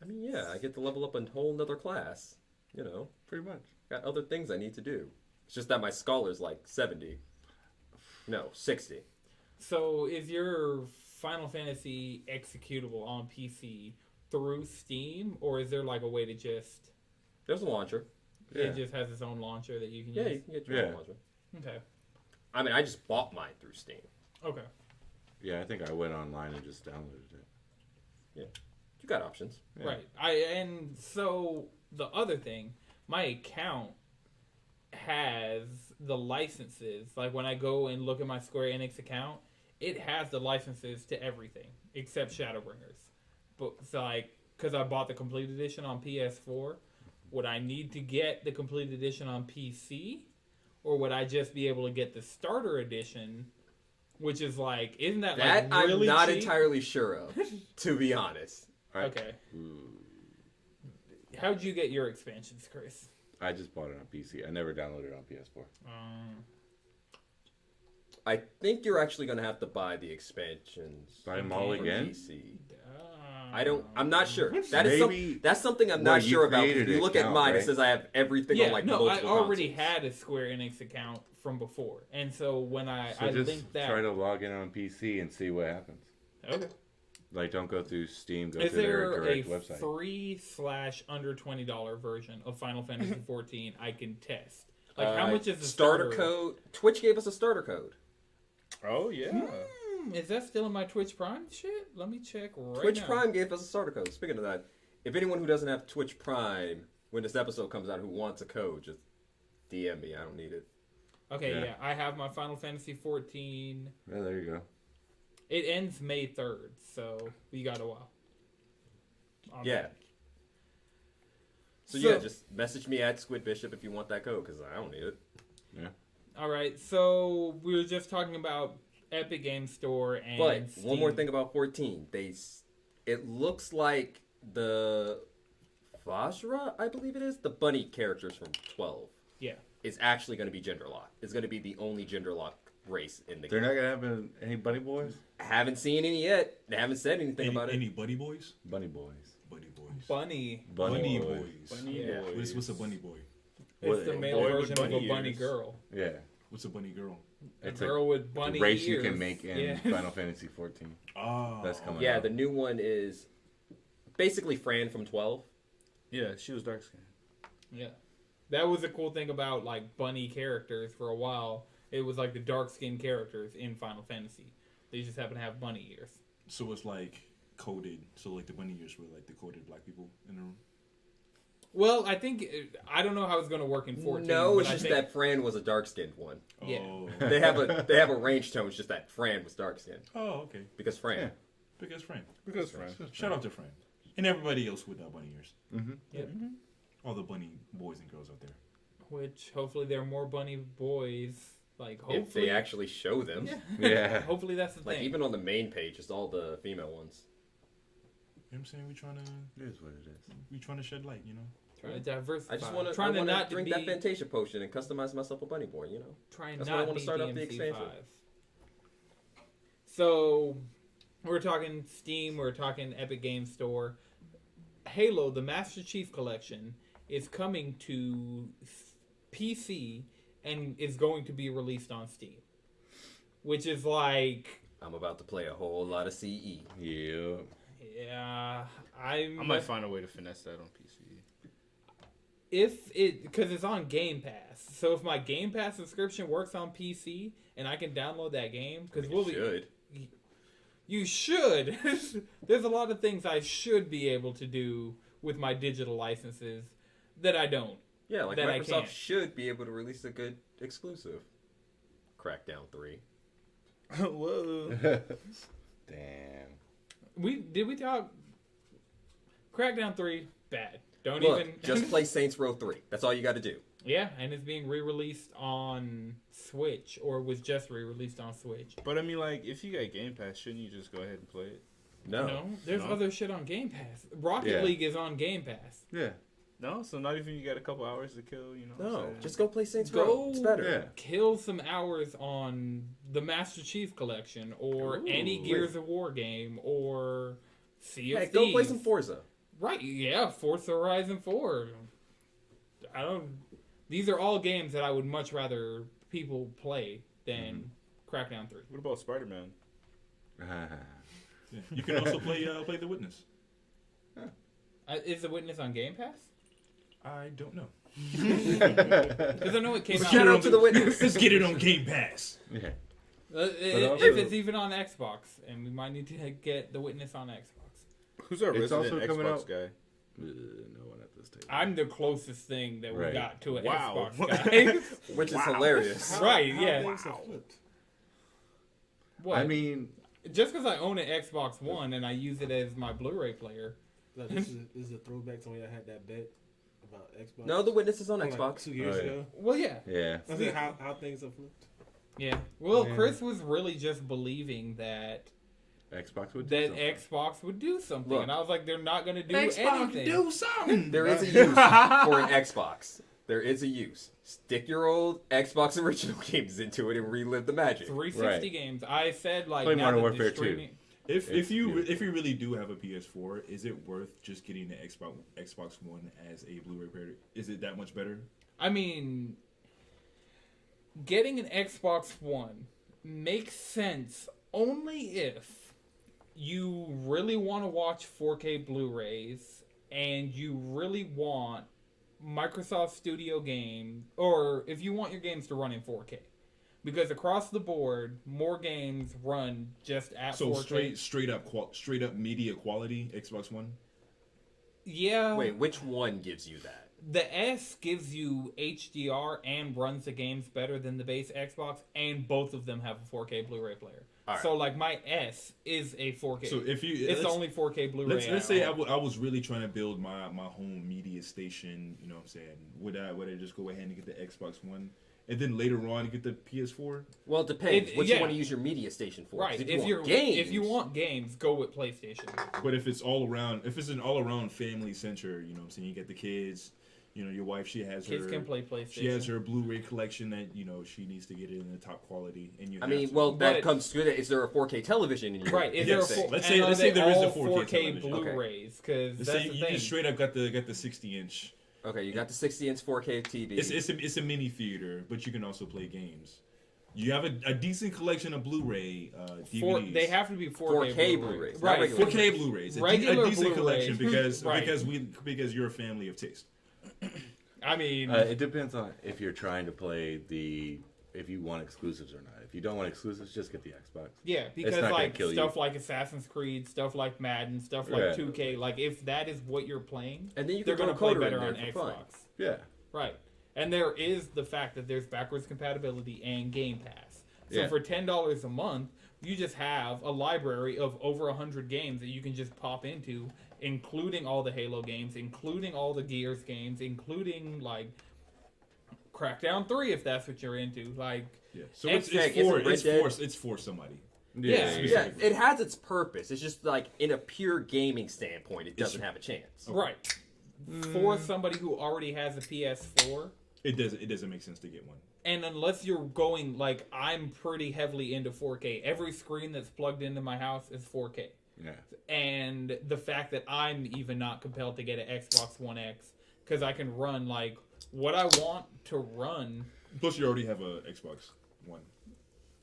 E: I mean, yeah, I get to level up a whole nother class. You know,
D: Pretty much.
E: got other things I need to do. It's just that my scholar's like 70. No, 60.
B: So is your Final Fantasy executable on PC through Steam, or is there like a way to just
E: There's a launcher.
D: Yeah.
B: it just has its own launcher that you can
E: Yeah, you
B: use?
E: can get your own
D: Yeah.
E: launcher.
B: Okay.
E: I mean, I just bought mine through Steam.
B: Okay.
D: Yeah, I think I went online and just downloaded it.
E: You got options.
D: Yeah.
B: Right. And so the other thing, my account has the licenses. Like when I go and look at my Square Enix account, it has the licenses to everything except Shadowbringers. But it's like, because I bought the complete edition on PS4, would I need to get the complete edition on PC, or would I just be able to get the starter edition? Which is like, isn't that
E: That
B: like really
E: I'm not
B: cheap?
E: entirely sure of, to be honest.
D: Alright.
B: Okay. How'd you get your expansions, Chris?
D: I just bought it on PC. I never downloaded it on PS4.
E: I think you're actually going to have to buy the expansions.
D: Buy them all
E: for
D: again?
E: PC. I'm not sure. That is
D: Maybe-
E: that's something I'm
D: Well,
E: not
D: you
E: sure about.
D: created
E: If you
D: an
E: look at
D: account,
E: mine,
D: right?
E: it says I have everything
B: Yeah,
E: on like
B: no, I
E: multiple
B: already
E: consoles.
B: had a Square Enix account from before, and so when I
D: So just
B: linked that,
D: try to log in on PC and see what happens.
B: okay.
D: Like, don't go through Steam. Go
B: Is
D: to their
B: there a
D: direct website.
B: free / under $20 version of Final Fantasy 14 I can test? Like, how much is the
E: starter code? Twitch gave us a starter code.
C: Oh yeah.
B: Is that still in my Twitch Prime shit? Let me check right
E: Twitch
B: now.
E: Prime gave us a starter code. Speaking of that, if anyone who doesn't have Twitch Prime when this episode comes out who wants a code, just DM me. I don't need it.
B: Okay,
D: Yeah.
B: yeah, I have my Final Fantasy 14.
D: Yeah, there you go.
B: It ends May 3rd, so we got a while.
E: Yeah. So yeah, just message me at Squid Bishop if you want that code because I don't need it.
B: All right, so we were just talking about Epic Game Store and
E: But
B: Steam.
E: one more thing about 14, it looks like the Vajra, I believe it is, the bunny characters from 12.
B: Yeah.
E: Is actually going to be gender locked. It's going to be the only gender locked race in the
D: They're
E: game.
D: not gonna have any bunny boys.
E: I haven't seen any yet. They haven't said anything about it.
A: Any buddy boys?
D: Bunny boys.
A: Buddy boys.
B: Bunny.
A: Bunny boys.
C: Bunny
B: Yeah.
C: boys.
A: What's a bunny boy?
B: It's the male
C: boy with
B: version of a
C: bunny
B: bunny
C: ears.
B: girl.
D: Yeah,
A: What's a bunny girl?
B: A
D: It's a
B: girl with bunny
D: race
B: ears.
D: you can make in
B: Yeah.
D: Final Fantasy 14.
A: Ah,
D: That's coming.
E: Yeah,
D: out.
E: the new one is basically Fran from 12.
C: Yeah, she was dark skinned.
B: Yeah. That was the cool thing about like bunny characters for a while. It was like the dark skinned characters in Final Fantasy. They just happen to have bunny ears.
A: So it's like coded. So like the bunny ears were like the coded black people in the room.
B: Well, I think I don't know how it's going to work in 14.
E: No,
B: but
E: it's
B: I
E: just
B: think-
E: that Fran was a dark skinned one.
B: Yeah.
A: Oh.
E: They have a range tone. It's just that Fran was dark skinned
A: Oh, okay.
E: because Fran.
D: Yeah.
A: Because Frank.
C: Because Fran.
A: Shout out to Frank. And everybody else with bunny ears.
D: Mm-hmm.
B: Yep.
A: All the bunny boys and girls out there.
B: Which hopefully there are more bunny boys. Like hopefully
E: If they actually show them,
B: Yeah.
D: Yeah.
B: Hopefully that's the
E: like
B: thing.
E: even on the main page, it's all the female ones.
A: You know what I'm saying?
D: It is what it is.
A: We trying to shed light, you know?
B: Trying to diversify.
E: I just want
B: trying to not
E: drink
B: be,
E: that Fantasia potion and customize myself a bunny boy. You know.
B: trying
E: That's why I
B: not
E: wanna
B: be
E: start off the
B: DMC5.
E: expansion.
B: So we're talking Steam. We're talking Epic Game Store. Halo: The Master Chief Collection is coming to PC and is going to be released on Steam, which is like,
E: I'm about to play a whole lot of E. CE.
D: Yeah.
B: yeah,
C: I might find a way to finesse that on PC.
B: because it's on Game Pass. So if my Game Pass subscription works on PC and I can download that game, because we'll be.
E: Should.
B: You should. There's a lot of things I should be able to do with my digital licenses that I don't.
E: Yeah, like
B: that I
E: Microsoft
B: can't.
E: should be able to release a good exclusive. Crackdown 3.
C: Whoa.
D: Damn.
B: Did we talk Crackdown 3? Bad. Don't
E: Look,
B: even
E: just play Saints Row 3. That's all you got to do.
B: Yeah, and it's being re-released on Switch, or was just re-released on Switch.
C: But I mean, like, if you got Game Pass, shouldn't you just go ahead and play it?
E: No.
B: No, there's
C: No?
B: other shit on Game Pass. Rocket
D: Yeah.
B: League is on Game Pass.
D: Yeah.
C: No, so not even you got a couple hours to kill. You know. what I'm
E: No,
C: saying?
E: just go play Saints
B: Go-
E: Row. It's better.
D: Yeah.
B: Kill some hours on the Master Chief Collection or any Gears of War game or Sea of
E: Hey,
B: Thieves.
E: go play some Forza.
B: Right, yeah, Forza Horizon 4. These are all games that I would much rather people play than Crackdown 3.
C: What about Spider-Man?
A: Yeah. You can also play The Witness.
B: Is The Witness on Game Pass?
A: I don't know.
B: Because I know it came out.
E: Shout out to the Witness.
A: Let's get it on Game Pass.
D: Yeah.
B: If it's even on Xbox, and we might need to get The Witness on Xbox.
C: Who's our
D: It's
C: resident
D: also coming
C: Xbox
D: out-
C: guy?
D: No one at this table.
B: I'm the closest thing that we
D: Right.
B: got to an
C: Wow.
B: Xbox guy.
E: Which is hilarious.
B: Right,
G: How
B: yeah.
G: things have flipped.
B: What?
D: I mean,
B: just because I own an Xbox One and I use it as my Blu-ray player.
G: Like, this is a throwback to when I had that bet about Xbox.
E: No, the Witness is on
G: From, like,
E: Xbox.
G: 2 years
D: Oh, yeah.
G: ago.
B: Well, yeah.
D: yeah.
G: I think how things have flipped.
B: Yeah. Well,
D: Yeah.
B: Chris was really just believing that
D: Xbox would do
B: that
D: something.
B: Xbox would do something,
E: Look.
B: and I was like, they're not going to do
A: Xbox
B: anything.
A: do something.
E: There is a use for an Xbox. There is a use. Stick your old Xbox original games into it and relive the magic.
B: 360
D: Right.
B: games. I said like
D: Play
B: now
D: Modern
B: that
D: Warfare
B: the
D: 2.
B: streaming.
A: If you really do have a PS4, is it worth just getting the Xbox One as a Blu-ray player? Is it that much better?
B: I mean, getting an Xbox One makes sense only if you really want to watch 4K Blu-rays and you really want Microsoft Studio game, or if you want your games to run in 4K. Because across the board, more games run just at
A: So
B: 4K.
A: straight up media quality Xbox One.
B: Yeah.
E: Wait, which one gives you that?
B: The S gives you HDR and runs the games better than the base Xbox, and both of them have a 4K Blu-ray player.
E: All right.
B: So, like, my S is a 4K.
A: So if you
B: it's the only 4K Blu-ray.
A: let's say I was really trying to build my home media station. You know what I'm saying? Would I just go ahead and get the Xbox One, and then later on get the PS4?
E: Well, it depends. What
B: yeah.
E: you want to use your media station for. 'Cause
B: Right.
E: If you want games,
B: games, go with PlayStation.
A: But if it's all around, if it's an all around family center, you know what I'm saying? You get the kids. You know, your wife, she has
B: Kids
A: her.
B: can play PlayStation.
A: She has her Blu-ray collection that she needs to get it in the top quality. And you.
E: I
A: have
E: mean,
A: to.
E: well, that
B: But-
E: comes to it. Is there a 4K television in your
B: Right. Is
A: Yes.
B: there a
A: Let's
B: and
A: say-
B: are
A: let's say
B: they
A: there is a
B: all
A: 4K television.
B: Blu-rays? Because
A: Let's
B: that's
A: say
B: the
A: you
B: thing.
A: just straight up got the 60-inch.
E: Okay, you got the 60-inch 4K TV.
A: It's a mini theater, but you can also play games. You have a decent collection of Blu-ray DVDs.
B: They have to be
E: 4K
B: 4K
E: Blu-rays, not
B: Right.
E: regular.
A: 4K Blu-rays.
B: Regular
A: a decent
B: Blu-rays.
A: collection because
B: Right.
A: because you're a family of taste.
B: I mean,
D: It depends on if you're trying to play if you want exclusives or not. If you don't want exclusives, just get the Xbox.
B: yeah, because
D: not gonna
B: like
D: kill you.
B: stuff like Assassin's Creed, stuff like Madden, stuff like
D: Yeah.
B: 2K, like if that is what you're playing,
E: And then you
B: they're
E: can
B: going
E: throw
B: to
E: a
B: play
E: coder in
B: better on
E: there for fun.
B: Xbox.
D: Yeah.
B: Right. And there is the fact that there's backwards compatibility and Game Pass. So
D: Yeah.
B: for $10 a month, you just have a library of over 100 games that you can just pop into, including all the Halo games, including all the Gears games, including like Crackdown 3 if that's what you're into. Like
A: Yeah. So
B: And
A: it's
E: Red Dead-
A: it's for somebody.
B: Yeah.
E: Yeah, it has its purpose. It's just like in a pure gaming standpoint, it doesn't have a chance.
B: right. For somebody who already has a PS4,
A: It doesn't make sense to get one.
B: and unless you're going like I'm pretty heavily into 4K. Every screen that's plugged into my house is 4K.
D: Yeah.
B: And the fact that I'm even not compelled to get an Xbox One X because I can run like what I want to run.
A: Plus, you already have a Xbox One.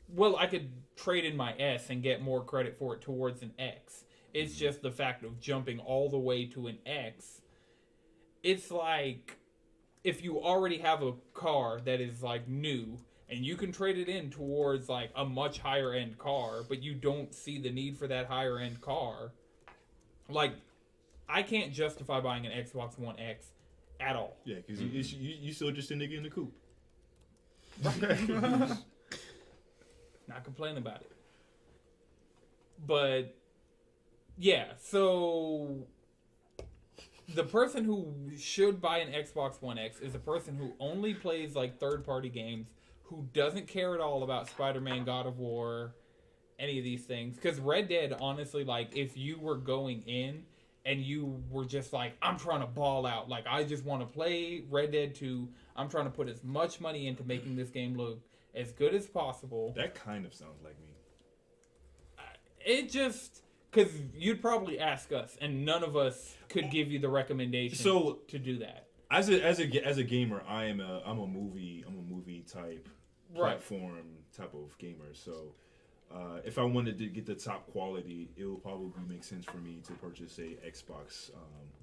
B: Well, I could trade in my S and get more credit for it towards an X. It's just the fact of jumping all the way to an X. It's like if you already have a car that is like new and you can trade it in towards like a much higher end car, but you don't see the need for that higher end car. Like, I can't justify buying an Xbox One X at all.
A: Yeah, because you still just a nigga in the coop.
B: Not complaining about it. But yeah, so the person who should buy an Xbox One X is a person who only plays like third-party games, who doesn't care at all about Spider-Man, God of War, any of these things. Because Red Dead, honestly, like if you were going in and you were just like, I'm trying to ball out. Like, I just want to play Red Dead 2. I'm trying to put as much money into making this game look as good as possible.
A: That kind of sounds like me.
B: It just, because you'd probably ask us, and none of us could give you the recommendation to do that.
A: As a gamer, I'm a movie type platform type of gamer. So if I wanted to get the top quality, it would probably make sense for me to purchase a Xbox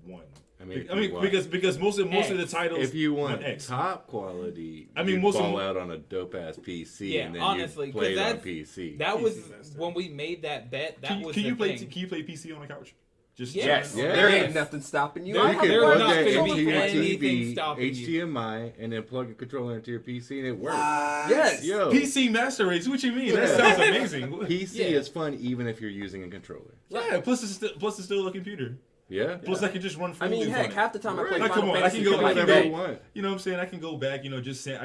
A: One. Because most of the titles.
D: If you want
A: X.
D: top quality,
A: I mean,
D: you
A: most of
D: fall
A: them-
D: out on a dope ass PC,
B: Yeah,
D: and then
B: honestly,
D: you play it
B: 'cause
D: on PC.
B: That was
G: PC master.
B: when we made that bet. That was
A: Can you
B: the
A: play
B: thing.
A: PC on a couch? Just
E: Yes,
D: Yeah.
E: there
B: Yes.
E: ain't nothing stopping you.
B: There-
E: I
D: You
E: have
D: can
B: there's
D: plug
E: one
B: not
D: that
B: gonna
D: into
B: be
D: your
B: anything
D: TV,
B: stopping you.
D: HDMI, and then plug a controller into your PC, and it works.
E: Yes.
D: Yo,
A: PC Master Race. What you mean? That sounds amazing.
D: PC
B: Yeah.
D: is fun even if you're using a controller.
A: Yeah. Plus it's still a computer.
D: Yeah.
A: Plus I can just run.
E: I mean,
A: fluid
E: heck,
A: on it.
E: half the time I play
A: Like,
E: Final
A: come on, I
E: Fantasy
A: can go
E: on my
A: whatever
D: Whatever
E: bed.
D: you want.
A: You know what I'm saying? I can go back, just say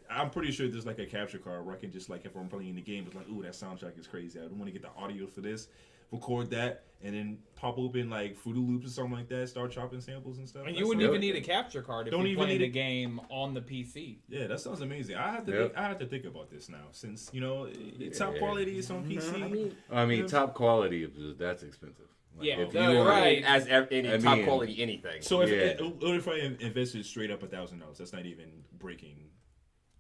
A: I'm pretty sure there's like a capture card where I can just like if I'm playing the game, it's like, ooh, that soundtrack is crazy. I want to get the audio for this, record that, and then pop open like Fruity Loops or something like that, start chopping samples and stuff.
B: And
A: That
B: you wouldn't
A: sounds-
B: even need a capture card if
A: Don't
B: you're
A: even
B: playing
A: need
B: the
A: a-
B: game on the PC.
A: Yeah, that sounds amazing. I have to
D: Yep.
A: I have to think about this now since it's top quality, it's on PC.
E: I mean,
D: Top quality, that's expensive.
B: Yeah,
D: if
B: no,
D: you want,
B: right.
E: as any
D: I
E: top
D: mean-
E: quality anything.
A: So
D: Yeah.
A: if I invested straight up $1,000, that's not even breaking.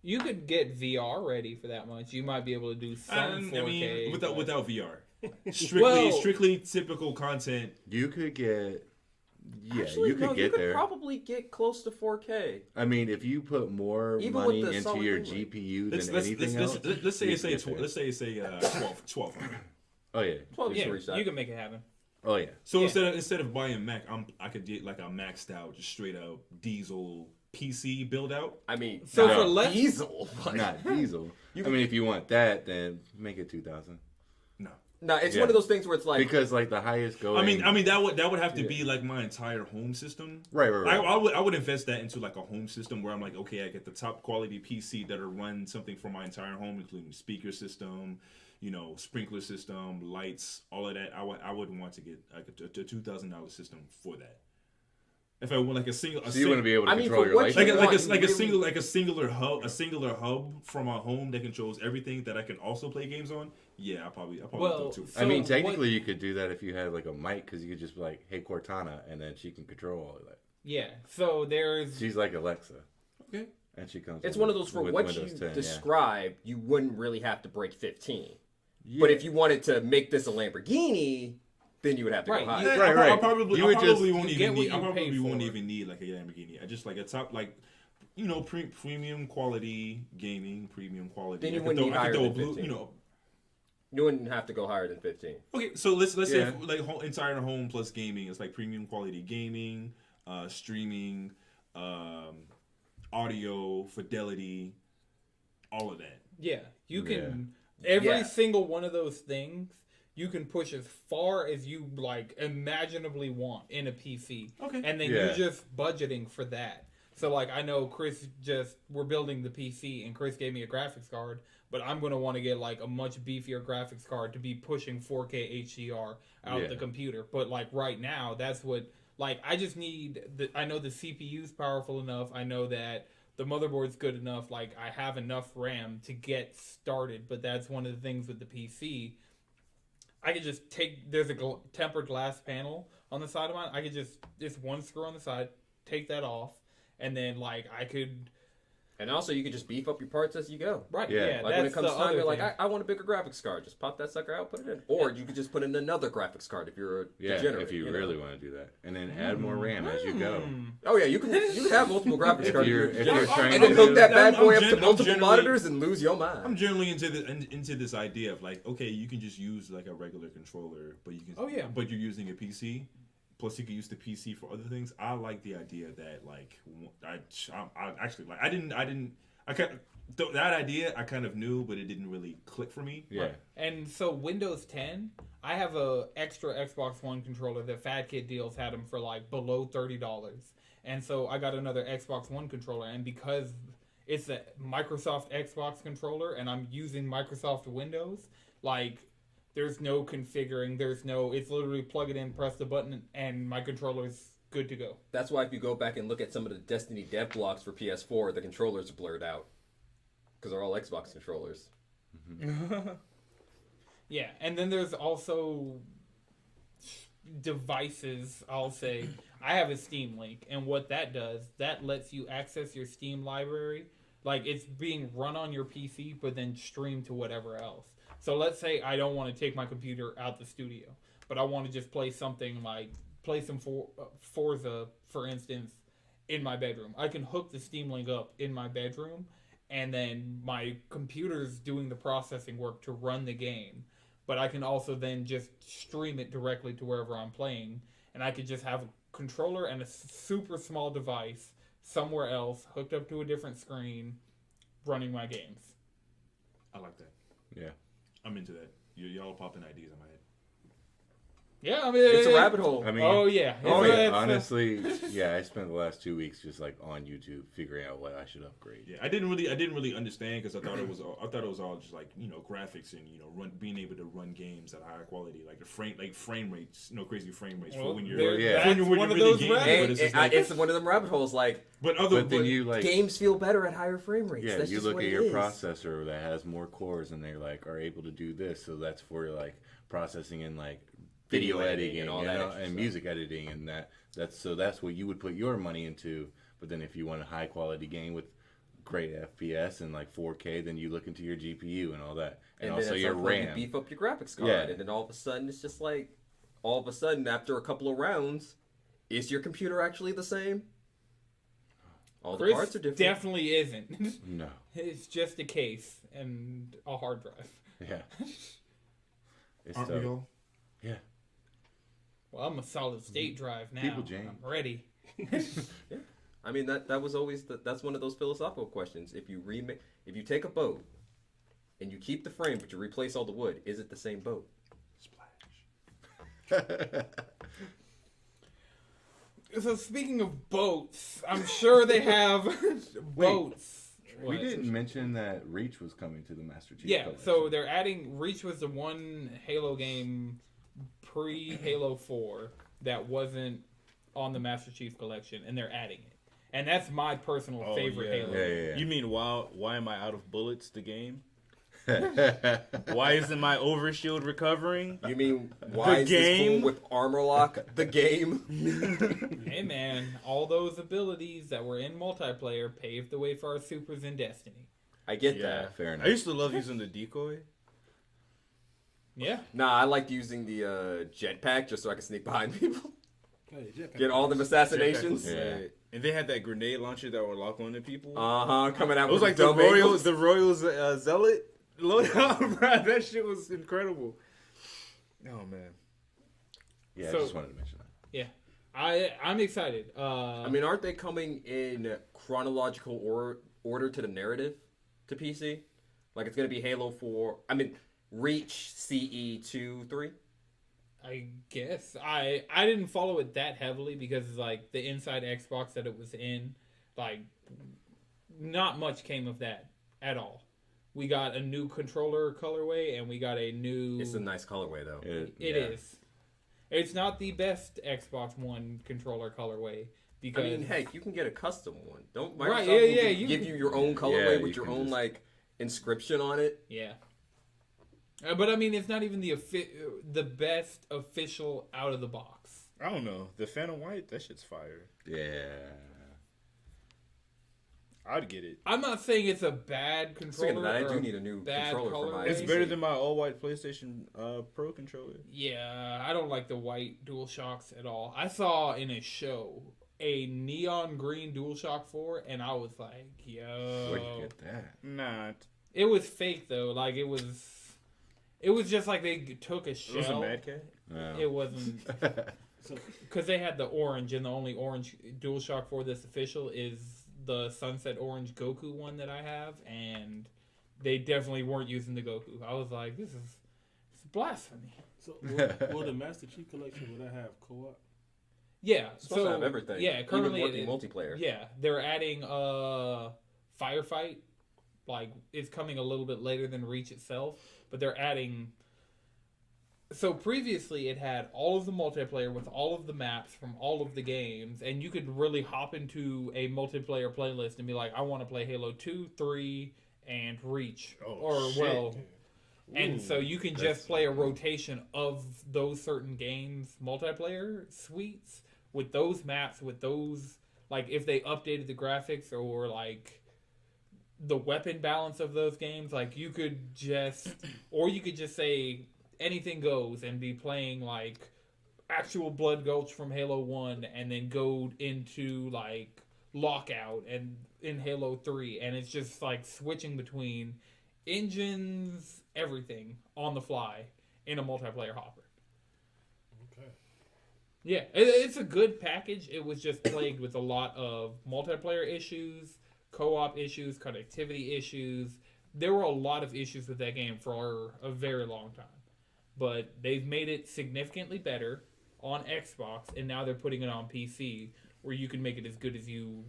B: You could get VR ready for that much. You might be able to do some 4K.
A: I mean,
B: but-
A: without VR, strictly
B: Well-
A: strictly typical content.
D: You could get,
E: Actually,
D: you could
E: no,
D: get
E: you could
D: there.
E: probably get close to 4K.
D: I mean, if you put more
E: Even
D: money
E: with the
D: into
E: solid
D: your
E: frame rate.
D: GPU than
A: Let's
D: anything else,
A: say
D: you
A: it's
D: can get there.
A: 1200.
D: Oh yeah.
E: 12
B: yeah,
E: you reach that.
B: you can make it happen.
D: Oh yeah.
A: So
B: Yeah.
A: instead of buying Mac, I could get like a maxed out, just straight out diesel PC build out.
E: I mean,
B: So
E: not
B: for less-
E: diesel. Like,
D: Not diesel. I mean, if you want that, then make it 2,000.
E: no, it's
D: Yeah.
E: one of those things where it's like,
D: Because like the highest going.
A: I mean that would have to be like my entire home system.
D: Right.
A: I would invest that into like a home system where I'm like, okay, I get the top quality PC that'll run something for my entire home, including speaker system, sprinkler system, lights, all of that. I would want to get like a $2,000 system for that. If I want like a single,
D: So you want to be able to
E: I mean,
D: control
E: for
D: your
E: what
D: light.
E: you want, you really-
A: a singular hub from my home that controls everything that I can also play games on. Yeah, I probably
B: Well,
A: go to.
B: so
D: I mean,
B: what-
D: technically, you could do that if you had like a mic, because you could just be like, "Hey Cortana," and then she can control all of that.
B: Yeah. So there's
D: She's like Alexa,
A: Okay.
D: and she comes.
E: it's
D: with-
E: one of those for
D: with
E: what
D: Windows
E: you
D: 10, yeah.
E: describe, you wouldn't really have to break 15.
D: Yeah.
E: But if you wanted to make this a Lamborghini, then you would have to
B: Right,
E: go high.
B: you-
D: Right, right.
A: I probably
D: You would
A: won't
B: you
A: even
B: get what
A: need.
B: you
A: I probably
B: pay
A: won't
B: for.
A: even need like a Lamborghini. I just like a top premium quality gaming, premium quality.
E: Then you
A: I could
E: wouldn't need
A: I could
E: higher
A: throw a
E: than 15. You wouldn't have to go higher than 15.
A: Okay, so let's
D: Yeah.
A: say like entire home plus gaming is like premium quality gaming, streaming, audio fidelity, all of that.
B: yeah. You can
D: Yeah.
B: every
E: Yeah.
B: single one of those things you can push as far as you like imaginably want in a PC.
A: Okay.
B: And then
D: Yeah.
B: you're just budgeting for that. So like I know we're building the PC and Chris gave me a graphics card, but I'm gonna want to get like a much beefier graphics card to be pushing 4K HDR out
D: Yeah.
B: the computer. But like right now, that's what like I just need I know the CPU's powerful enough. I know that the motherboard's good enough. Like I have enough RAM to get started. But that's one of the things with the PC. I could just there's a tempered glass panel on the side of mine. I could just one screw on the side, take that off. And then, like, I could...
E: And also, you could just beef up your parts as you go.
B: Right,
D: Yeah.
B: yeah.
E: Like when
B: that's
E: it comes
B: the
E: time,
B: other
E: you're like,
B: thing.
E: I want a bigger graphics card. Just pop that sucker out, put it in. Or you could just put in another graphics card if you're a
D: Yeah,
E: degenerate.
D: if you
E: know?
D: really want to do that, and then add more RAM as you go.
E: Oh yeah, you can have multiple graphics
D: If
E: cards.
D: you're trying
E: and then
D: to
E: hook
D: do-
E: that bad
A: I'm
E: boy up
A: gen-
E: to
A: I'm
E: multiple
A: generally-
E: monitors and lose your mind.
A: I'm generally into this idea of like, okay, you can just use like a regular controller, but you can.
B: Oh, yeah.
A: But you're using a PC. Plus, you can use the PC for other things. I like the idea that like I actually like that idea I kind of knew, but it didn't really click for me.
D: Yeah.
B: And so Windows 10, I have a extra Xbox One controller that Fat Kid Deals had them for like below $30. And so I got another Xbox One controller, and because it's a Microsoft Xbox controller and I'm using Microsoft Windows, like There's no configuring. There's no. It's literally plug it in, press the button, and my controller's good to go.
E: That's why if you go back and look at some of the Destiny dev blocks for PS4, the controllers are blurred out because they're all Xbox controllers.
B: Yeah, and then there's also devices. I'll say I have a Steam Link, and what that does, that lets you access your Steam library like it's being run on your PC, but then streamed to whatever else. So let's say I don't want to take my computer out the studio, but I want to just play something like play some Forza, for instance, in my bedroom. I can hook the Steam Link up in my bedroom, and then my computer's doing the processing work to run the game. But I can also then just stream it directly to wherever I'm playing, and I could just have a controller and a super small device somewhere else hooked up to a different screen running my games.
A: I like that.
D: Yeah.
A: I'm into that. Y'all popping ideas in my head.
B: Yeah, I mean,
E: It's a rabbit hole.
D: I mean,
B: oh yeah,
D: honestly, yeah, I spent the last 2 weeks just like on YouTube figuring out what I should upgrade.
A: Yeah, I didn't really understand because I thought it was all just like graphics and being able to run games at higher quality, like frame rates, crazy frame rates for when you're
B: that's one of those
A: gaming. But it's, just like,
E: It's one of them rabbit holes. Like,
A: but
D: then you like
E: games feel better at higher frame rates.
D: yeah,
E: That's
D: you
E: just
D: look
E: what
D: at
E: it
D: your
E: is.
D: processor that has more cores and they're like are able to do this, so that's for like processing and like video editing
E: and all
D: you
E: that
D: know,
E: extra
D: and
E: stuff.
D: music editing and that's what you would put your money into. But then if you want a high quality game with great FPS and like 4K, then you look into your GPU and all that, and also
E: then
D: your
E: at some point
D: RAM.
E: you beef up your graphics card,
D: Yeah.
E: and then all of a sudden it's just like, all of a sudden after a couple of rounds, is your computer actually the same? All the
B: Chris
E: parts are different.
B: definitely isn't.
D: No,
B: It's just a case and a hard drive.
D: yeah, it's
A: aren't
D: tough.
A: we all?
D: Yeah,
B: Well, I'm a solid state drive now.
D: People, James.
B: I'm ready.
E: I mean that was always that's one of those philosophical questions. If you take a boat and you keep the frame but you replace all the wood, is it the same boat?
B: So speaking of boats, I'm sure they have boats.
D: we
B: What?
D: didn't mention that Reach was coming to the Master Chief.
B: Yeah,
D: Collection.
B: so they're adding Reach was the one Halo game pre-Halo 4 that wasn't on the Master Chief Collection, and they're adding it. And that's my personal
C: Oh,
B: favorite
C: yeah.
B: Halo.
D: Yeah.
C: You mean why am I out of bullets? The game. Why isn't my overshield recovering?
E: You mean why
C: The
E: is this
C: game?
E: cool with armor lock? The game.
B: Hey man, all those abilities that were in multiplayer paved the way for our supers in Destiny.
E: I get
C: Yeah,
E: that.
D: Fair enough.
C: I used to love using the decoy.
B: Yeah.
E: Nah, I liked using the jetpack just so I could sneak behind people.
G: Hey, Jetpack.
E: Get all them assassinations.
D: Yeah.
C: And they had that grenade launcher that would lock onto people.
E: Coming out
C: It was
E: with
C: like the
E: dumb angles.
C: Royals Zealot loadout, bro. That shit was incredible. Oh man.
D: Yeah,
B: So-
D: I just wanted to mention that.
B: I'm excited.
E: I mean, aren't they coming in chronological order to the narrative to PC? Like it's gonna be Halo 4. I mean, Reach, CE 2, 3.
B: I guess I didn't follow it that heavily because like the inside Xbox that it was in, like not much came of that at all. We got a new controller colorway and we got a new.
E: It's a nice colorway though.
B: It
D: Yeah.
B: is. It's not the best Xbox One controller colorway because
E: I mean, heck, you can get a custom one. Don't Microsoft
B: Right, yeah,
E: will
B: yeah,
E: give
B: you-
E: you your own colorway
D: Yeah,
E: with
D: you
E: your
D: can
E: own
D: just-
E: like inscription on it?
B: yeah. But I mean, it's not even the best official out of the box.
C: I don't know. The Phantom White, that shit's fire.
D: Yeah.
C: I'd get it.
B: I'm not saying it's a bad
E: Speaking
B: controller.
E: of that, I
B: or
E: do
B: a
E: need a new
B: bad
E: controller for my.
B: colorway.
C: It's better than my all white PlayStation Pro controller.
B: Yeah, I don't like the white DualShocks at all. I saw in a show a neon green DualShock 4, and I was like, yo.
D: Where'd you get that?
C: Nah,
B: It was fake, though. Like, it was just like they took a
C: it was a
B: shell.
C: Mad Cat.
D: No.
B: It wasn't. Because they had the orange, and the only orange DualShock 4 that's official is the Sunset Orange Goku one that I have, and they definitely weren't using the Goku. I was like, this is blasphemy.
G: So, will the Master Chief Collection, will that have co-op?
B: Yeah,
E: It's supposed
B: so
E: to have everything.
B: yeah, currently
E: even working multiplayer.
B: Yeah, they're adding Firefight. Like it's coming a little bit later than Reach itself, but they're adding So previously it had all of the multiplayer with all of the maps from all of the games, and you could really hop into a multiplayer playlist and be like, I want to play Halo 2, 3, and Reach. And so you can just play a rotation of those certain games multiplayer suites with those maps, with those, like, if they updated the graphics or like the weapon balance of those games, like you could just say anything goes and be playing like actual Blood Gulch from Halo 1 and then go into like Lockout and in Halo 3, and it's just like switching between engines, everything on the fly in a multiplayer hopper.
G: Okay.
B: Yeah, it's a good package. It was just plagued with a lot of multiplayer issues, co-op issues, connectivity issues. There were a lot of issues with that game for a very long time. But they've made it significantly better on Xbox, and now they're putting it on PC, where you can make it as good as you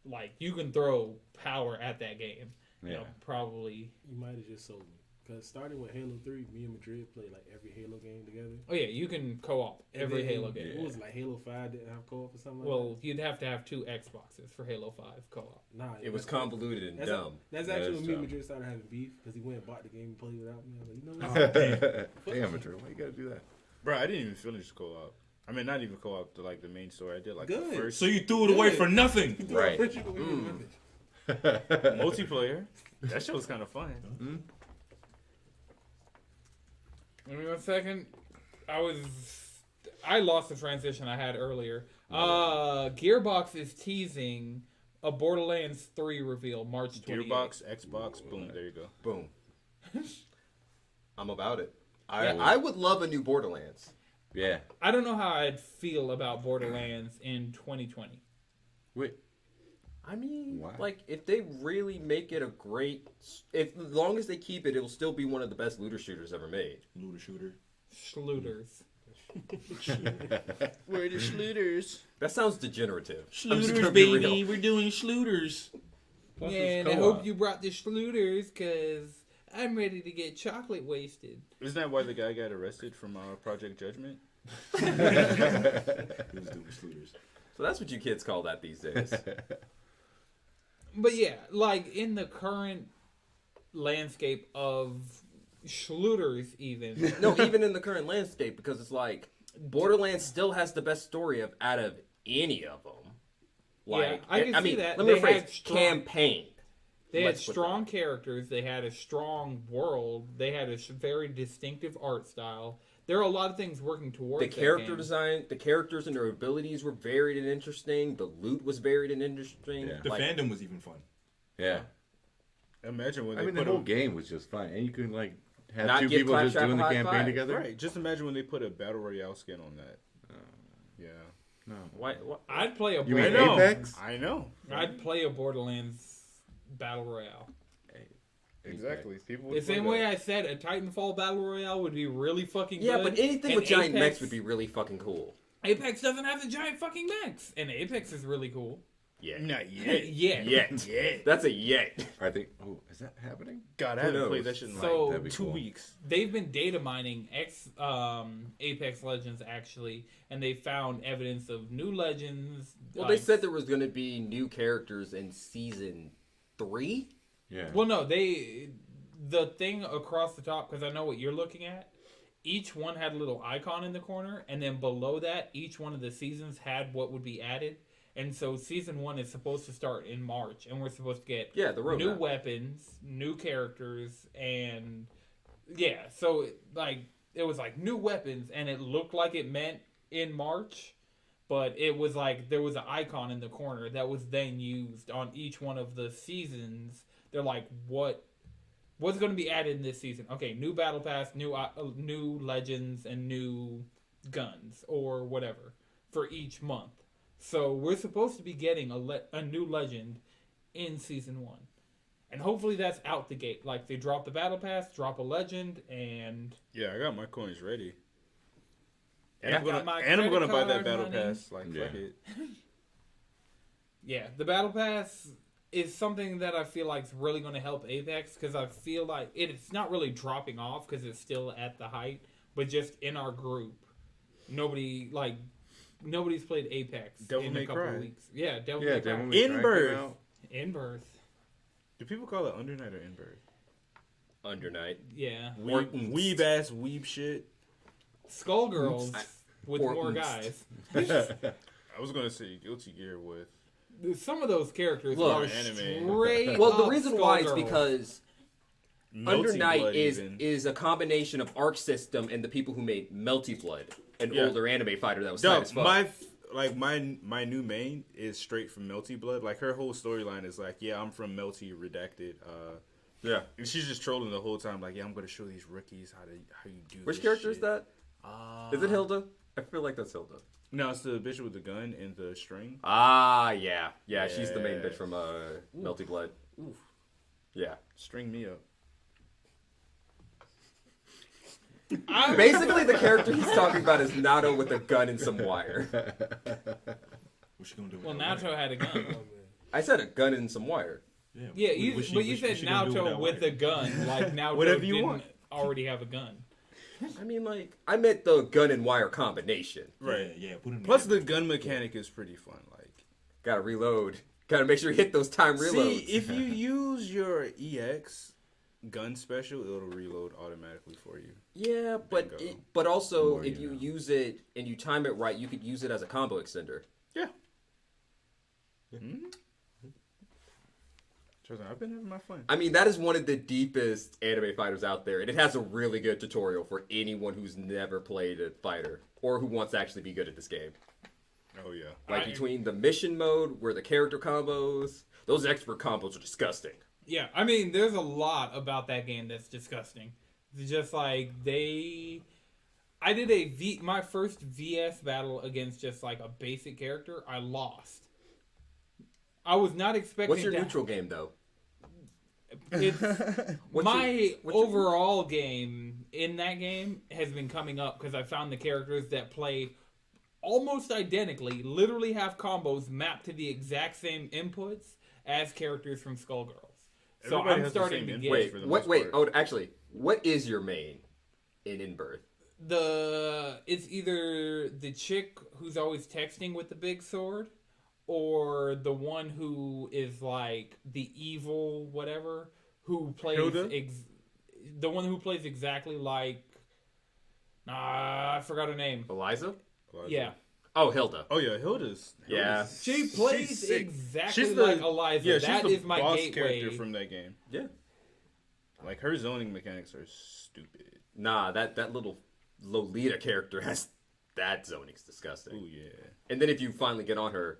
B: like. You can throw power at that game.
D: Yeah.
B: You know, probably.
G: You might have just sold me. Because starting with Halo 3, me and Madrid played like every Halo game together.
B: Oh yeah, you can co-op every Halo game.
G: What was it, like Halo 5 didn't have co-op or something like
B: Well, you'd have to have 2 Xboxes for Halo 5 co-op.
G: that? Nah.
E: It was convoluted and dumb.
G: That's
D: That
G: actually
D: is
G: when me and
D: dumb.
G: Madrid started having beef because he went and bought the game and played without me. I was like, you know what?
D: Damn, Madrid, why you gotta do that?
C: Bro, I didn't even finish co-op. I mean, not even co-op to like the main story. I did like
G: Good.
C: the first
A: So you threw it away
G: Good.
A: for nothing.
D: Right.
G: Friendship away from nothing.
C: multiplayer. That shit was kind of fun.
B: Give me 1 second. I lost the transition I had earlier. Gearbox is teasing a Borderlands 3 reveal March 28th.
C: Gearbox, Xbox, boom, there you go.
E: Boom. I'm about it.
B: Yeah.
E: I would love a new Borderlands.
D: Yeah.
B: I don't know how I'd feel about Borderlands in 2020.
D: Wait.
E: I mean,
D: Why?
E: like, if they really make it a great... as long as they keep it, it'll still be one of the best looter shooters ever made.
A: Looter shooter.
B: Schlooters.
C: We're the Schlooters.
E: That sounds degenerative. I'm just
A: Schlooters,
E: gonna be
A: baby.
E: real.
A: We're doing Schlooters.
G: Plus
B: Yeah,
G: it's
B: and I
G: co-op.
B: hope you brought the Schlooters, because I'm ready to get chocolate wasted.
C: Isn't that why the guy got arrested from Project Judgment?
A: He was doing Schlooters.
E: So that's what you kids call that these days.
B: But yeah, like in the current landscape of Schlooters, even.
E: No, even in the current landscape, because it's like Borderlands still has the best story out of any of them. Like,
B: I can see
E: mean,
B: that.
E: let me
B: They
E: rephrase.
B: had strong-
E: Campaign.
B: They had
E: Let's put
B: strong characters. They had a strong world. They had a very distinctive art style. There are a lot of things working towards
E: The
B: that
E: character
B: game.
E: design, the characters and their abilities were varied and interesting. The loot was varied and interesting.
D: Yeah.
A: The
E: Like,
A: fandom was even fun.
D: Yeah.
C: Imagine when
D: I
C: they
D: mean, the
C: put
D: whole
C: them,
D: game was just fun, and you can like have
E: Not
D: two
E: get
D: people just
E: claptrap
D: doing the
E: high
D: campaign
E: five.
D: together.
C: right. Just imagine when they put a battle royale skin on that. Yeah,
D: No.
E: why,
B: I'd play a
D: You mean
C: I
B: Borderlands.
C: know.
D: Apex?
C: I know.
B: I'd play a Borderlands battle royale.
C: Exactly. People.
B: The
C: Would
B: same
C: play
B: way
C: that.
B: I said a Titanfall battle royale would be really fucking
E: Yeah,
B: good.
E: but anything
B: and
E: with giant
B: Apex-
E: mechs would be really fucking cool.
B: Apex doesn't have the giant fucking mechs, and Apex is really cool.
E: Yeah.
C: Not yet.
B: Yeah.
C: Yet.
E: That's a yet.
D: I think. Oh, is that happening?
C: God, I
E: Who
C: haven't
E: knows?
C: played that shit in
B: So-
C: like
D: That'd be
C: 2
D: cool.
C: weeks.
B: They've been data mining Apex Legends actually, and they found evidence of new legends.
E: Well, they said there was going to be new characters in season 3.
D: Yeah.
B: Well, no, the thing across the top, because I know what you're looking at. Each one had a little icon in the corner, and then below that, each one of the seasons had what would be added. And so season 1 is supposed to start in March, and we're supposed to get
E: Yeah, the roadmap.
B: new weapons, new characters, and yeah. So like it was like new weapons, and it looked like it meant in March, but it was like there was an icon in the corner that was then used on each one of the seasons. They're like, what's going to be added in this season? Okay, new battle pass, new legends, and new guns or whatever for each month. So we're supposed to be getting a new legend in season 1. And hopefully that's out the gate. Like they drop the battle pass, drop a legend, and
C: Yeah, I got my coins ready. And
B: Yeah,
C: I'm
B: got my
C: gonna
B: credit
C: buy that
B: card
C: battle
B: money.
C: pass. Like
D: Yeah.
C: fuck it.
B: yeah, the battle pass is something that I feel like is really going to help Apex, because I feel like it's not really dropping off because it's still at the height, but just in our group, nobody's played Apex
C: Devil
B: in
C: May
B: a couple
C: Cry.
B: of weeks. Yeah, Devil
D: Yeah,
B: May Cry.
D: Devil May Cry
C: Inbirth.
D: came out.
B: In birth.
C: Do people call it Under Night or In Birth?
E: Under Night.
B: Yeah.
C: Weeb ass weeb shit.
B: Skullgirls with
E: Or
B: more
E: Oomst.
B: guys.
C: I was gonna say Guilty Gear with.
B: Some of those characters
E: Look,
B: are
C: anime.
B: straight
E: Well, the
B: up
E: reason why is
B: Skullgirls.
E: because Under
C: Melty
E: Night
C: Blood
E: is
C: even.
E: is a combination of Arc System and the people who made Melty Blood, an
C: Yeah.
E: older anime fighter that was tight
C: Dog,
E: as fuck.
C: my new main is straight from Melty Blood. Like her whole storyline is like, yeah, I'm from Melty Redacted.
D: Yeah.
C: And she's just trolling the whole time. Like, yeah, I'm gonna show these rookies how you do.
E: Which
C: this
E: character is
C: shit.
E: that? Is it Hilda? I feel like that's Hilda.
C: No, it's the bitch with the gun and the string.
E: Ah, yeah. She's the main
C: Yeah.
E: bitch from Melty Blood.
C: Oof.
E: Yeah.
C: String me up.
E: Basically, the character he's talking about is Nato with a gun and some wire.
A: What she gonna do?
B: Well,
A: with that
B: Naruto had a gun.
G: Oh, man.
E: I said a gun and some wire.
A: wire?
B: Yeah, you,
A: What she-
B: but you
A: what
B: said
A: she gonna do
B: Naruto
A: that
B: with
A: wire?
B: a gun. Like Naruto
C: Whatever you
B: didn't
C: want.
B: already have a gun.
E: I mean, like, I meant the gun and wire combination.
C: Right.
A: Yeah. Put him.
C: Plus,
A: together.
C: the gun mechanic is pretty fun. Like,
E: Gotta reload. Gotta make sure you hit those time reloads.
C: see, if you use your EX gun special, it'll reload automatically for you.
E: Yeah, but
C: Bingo.
E: but also
D: More
E: if
D: you
E: you
D: know.
E: use it and you time it right, you could use it as a combo extender.
C: Yeah. Trust me, I've been having my fun.
E: I mean, that is one of the deepest anime fighters out there, and it has a really good tutorial for anyone who's never played a fighter or who wants to actually be good at this game.
C: Oh yeah.
E: Like between the mission mode, where the character combos, those expert combos are disgusting.
B: Yeah, I mean, there's a lot about that game that's disgusting. It's just like I did my first VS battle against just like a basic character. I lost. I was not expecting.
E: What's your
B: to-
E: neutral game though?
B: It's
E: What's
B: my
E: your- what's your-
B: overall game in that game has been coming up because I found the characters that play almost identically, literally have combos mapped to the exact same inputs as characters from Skullgirls. So
C: Everybody
B: I'm
C: has the
B: starting
C: same
B: to
C: inputs
B: get
E: Wait,
C: for the
E: what?
C: most
E: Wait.
C: part.
E: Oh, actually, what is your main in Birth?
B: it's either the chick who's always texting with the big sword, or the one who is like the evil whatever who plays
C: Hilda?
B: the one who plays exactly like I forgot her name.
E: Eliza?
B: Yeah,
E: Oh, Hilda.
C: Oh yeah, Hilda's.
E: Yeah.
B: she plays
C: she's sick.
B: exactly
C: She's the-
B: like Eliza.
C: Yeah,
B: That
C: she's
B: is
C: the
B: my
C: boss
B: gateway.
C: character from that game.
E: Yeah.
C: Like her zoning mechanics are stupid.
E: Nah, that little Lolita character has that zoning's disgusting.
C: Oh yeah.
E: And then if you finally get on her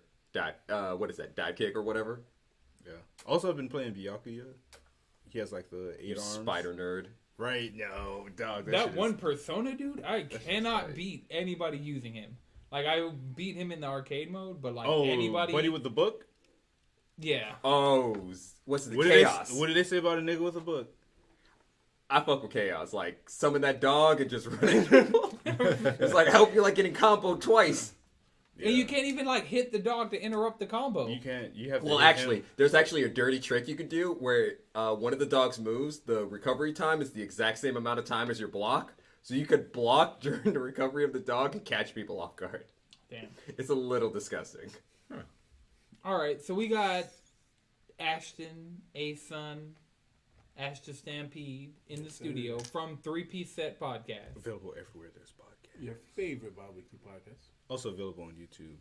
E: what is that, dive kick or whatever?
C: Yeah. Also, I've been playing Byakuya. He has like the 8
E: You
C: arms.
E: spider nerd.
C: Right? No, dog.
B: That
C: shit
B: one
C: is-
B: Persona dude, I cannot
C: right.
B: beat anybody using him. Like I beat him in the arcade mode, but like
C: Oh,
B: anybody,
C: buddy with the book.
B: yeah.
E: Oh, what's it?
C: What
E: Chaos.
C: did they say about a nigga with a book?
E: I fuck with Chaos. Like, summon that dog and just run at people. It's like, I hope you're like getting comboed twice.
B: And you can't even like hit the dog to interrupt the combo.
C: You can't. You have to.
E: Well,
C: hit
E: actually,
C: him.
E: there's actually a dirty trick you can do where one of the dog's moves, the recovery time is the exact same amount of time as your block. So you could block during the recovery of the dog and catch people off guard.
B: Damn.
E: It's a little disgusting.
B: All right, so we got Ashton, A-Sun, Ashton Stampede in the studio from 3-Piece Set Podcast.
C: Available everywhere there's podcast.
G: Your favorite bi-weekly podcast.
C: Also available on YouTube,